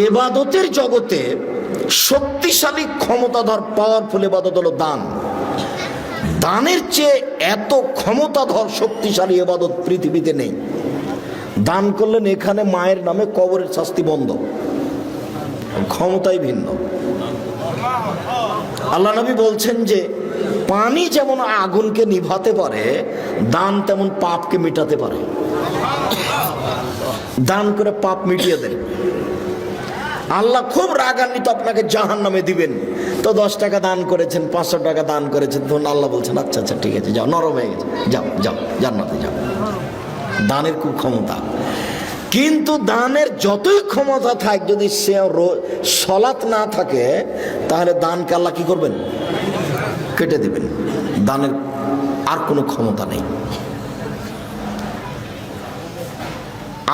এবাদতের জগতে শক্তিশালী ক্ষমতাধর পাওয়ারফুল এবাদত হলো দান। দানের চেয়ে এত ক্ষমতাধর শক্তিশালী এবাদত পৃথিবীতে নেই। দান করলেন এখানে মায়ের নামে, কবরের শাস্তি বন্ধ, ক্ষমতাই ভিন্ন। আল্লাহ নবী বলছেন যে পানি যেমন আগুনকে নিভাতে পারে, দান তেমন পাপকে মিটাতে পারে। দান করে পাপ মিটিয়ে দেন। আল্লাহ খুব রাগান্বিত, আপনাকে জাহান্নামে দিবেন। তো 10 টাকা দান করেছেন, 500 টাকা দান করেছেন, তখন আল্লাহ বলছেন আচ্ছা আচ্ছা ঠিক আছে, যাও, নরম হয়ে গেছে, যাও যাও জান্নাতে যাও। দানের খুব ক্ষমতা। কিন্তু দানের যতই ক্ষমতা থাক, যদি সে সলাত না থাকে তাহলে দানকে আল্লাহ কি করবেন? কেটে দিবেন। দানের আর কোনো ক্ষমতা নেই।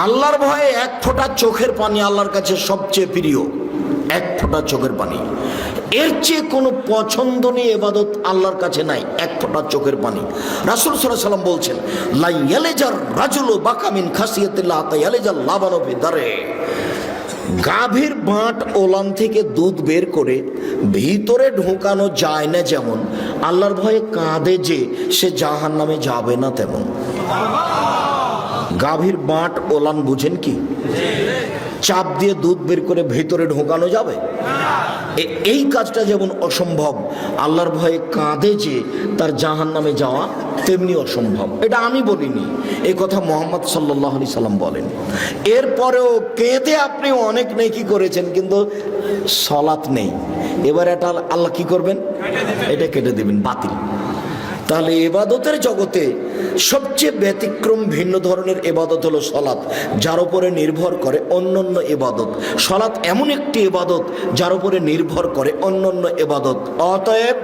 আল্লাহর ভয়ে এক ফোঁটা চোখের পানি আল্লাহর কাছে সবচেয়ে প্রিয়। এক ফোঁটা চোখের পানি, এর চেয়ে কোনো পছন্দনীয় ইবাদত আল্লাহর কাছে নাই। এক ফোঁটা চোখের পানি। রাসূল সাল্লাল্লাহু আলাইহি ওয়াসাল্লাম বলছেন, লা ইয়ালিজার রাজুলু বাকামিন খাসিয়াতিল্লাহ তা ইয়ালিজাল লাবানু ফি দারে। গাভীর বাঁট ওলান থেকে দুধ বের করে ভিতরে ঢোকানো যায় না যেমন, আল্লাহর ভয়ে কাঁদে যে সে জাহান্নামে যাবে না তেমন। গাভীর বাঁট ওলান বুঝেন কি? চাপ দিয়ে দুধ বের করে ভেতরে ঢোকানো যাবে? এই কাজটা যেমন অসম্ভব, আল্লাহর ভয়ে কাঁদে যে তার জাহান্নামে যাওয়া তেমনি অসম্ভব। এটা আমি বলিনি, এই কথা মুহাম্মদ সাল্লাল্লাহু আলাইহি সাল্লাম বলেন। এরপরেও কেঁদে আপনি অনেক নেকি করেছেন, কিন্তু সলাত নেই। এবার এটা আল্লাহ কি করবেন? এটা কেটে দেবেন, বাতিল। তাহলে এবাদতের জগতে সবচেয়ে ব্যতিক্রম ভিন্ন ধরনের এবাদত হলো সলাত, যার উপরে নির্ভর করে অন্যান্য এবাদত। সলাত এমন একটি এবাদত যার উপরে নির্ভর করে অন্যান্য এবাদত। অতএব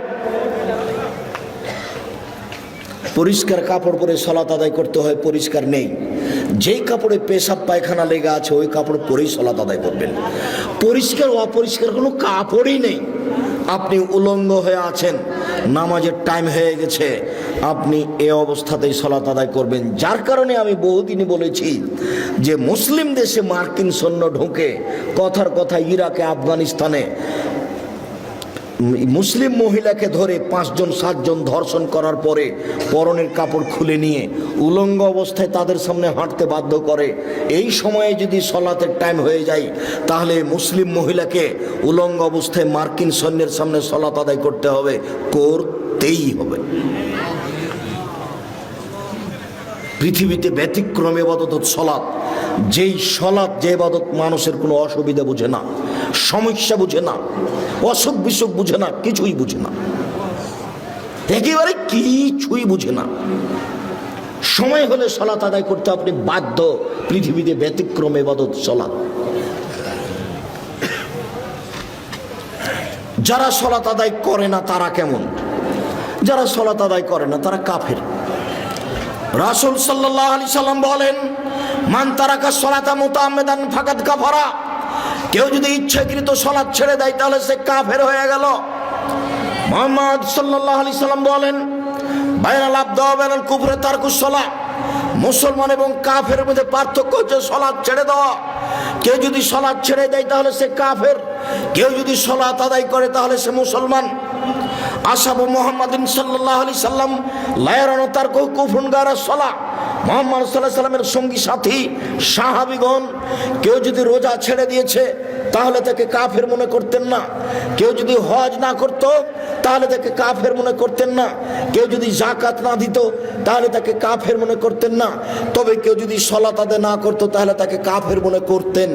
পরিষ্কার কাপড় পরে সলাত আদায় করতে হয়, পরিষ্কার নেই, যেই কাপড়ে পেশাব পায়খানা লেগে আছে ওই কাপড় পরেই সলাত আদায় করবেন। পরিষ্কার অপরিষ্কার কোনো কাপড়ই নেই, আপনি উলঙ্গ হয়ে আছেন, নামাজের টাইম হয়ে গেছে, আপনি এ অবস্থাতেই সলাত আদায় করবেন। যার কারণে আমি বহুদিনই বলেছি যে মুসলিম দেশে মার্কিন সৈন্য ঢোকে, কথার কথা ইরাকে, আফগানিস্তানে মুসলিম মহিলাকে ধরে 5 জন 7 জন ধর্ষণ করার পরে পরনের কাপড় খুলে নিয়ে উলঙ্গ অবস্থায় তাদের সামনে হাঁটতে বাধ্য করে। এই সময়ে যদি সলাতের টাইম হয়ে যায় তাহলে মুসলিম মহিলাকে উলঙ্গ অবস্থায় মার্কিন সৈন্যের সামনে সলাত আদায় করতে হবে, করতেই হবে। পৃথিবীতে ব্যতিক্রম ইবাদত সলাত। যেই সলাত, যে ইবাদত মানুষের কোনো অসুবিধা বুঝে না, সমস্যা বুঝে না, অসুখ বিসুখ বুঝে না, কিছুই বুঝে না, একেবারে কিছুই বুঝে না। সময় হলে সলাত আদায় করতে আপনি বাধ্য। পৃথিবীতে ব্যতিক্রম ইবাদত সলাত। যারা সলাত আদায় করে না তারা কেমন? যারা সলাত আদায় করে না তারা কাফের। রাসূল সাল্লাল্লাহু আলাইহি সাল্লাম বলেন, মান তারাকা সলাতা মুতাআম্মিদান ফাকাদ কাফারা। কেউ যদি ইচ্ছাকৃত সলাত ছেড়ে দেয় তাহলে সে কাফের হয়ে গেল। মুহাম্মদ সাল্লাল্লাহু আলাইহি সাল্লাম বলেন, বাইনাল আবদি ওয়া বাইনাল কুফরি তারকুস সালাহ। মুসলমান এবং কাফের মধ্যে পার্থক্য হচ্ছে সলাত ছেড়ে দেওয়া। কেউ যদি সলাত ছেড়ে দেয় তাহলে সে কাফের, কেউ যদি সলাত আদায় করে তাহলে সে মুসলমান। আসহাবু মুহাম্মাদিন সাল্লাল্লাহু আলাইহি সাল্লাম লা ইয়ারানু তারকু কুফরুন গায়রা সালাহ। মুহাম্মদ সাল্লাল্লাহু আলাইহি সাল্লামের সঙ্গী সাথী সাহাবীগণ, কেউ যদি রোজা ছেড়ে দিয়েছে তাহলে তাকে কাফের মনে করতেন না। কেউ যদি হজ না করত তাহলে তাকে কাফের মনে করতেন না। কেউ যদি যাকাত না দিত তাহলে তাকে কাফের মনে করতেন না। তবে কেউ যদি সালাত আদায় না করতো তাহলে তাকে কাফের মনে করতেন।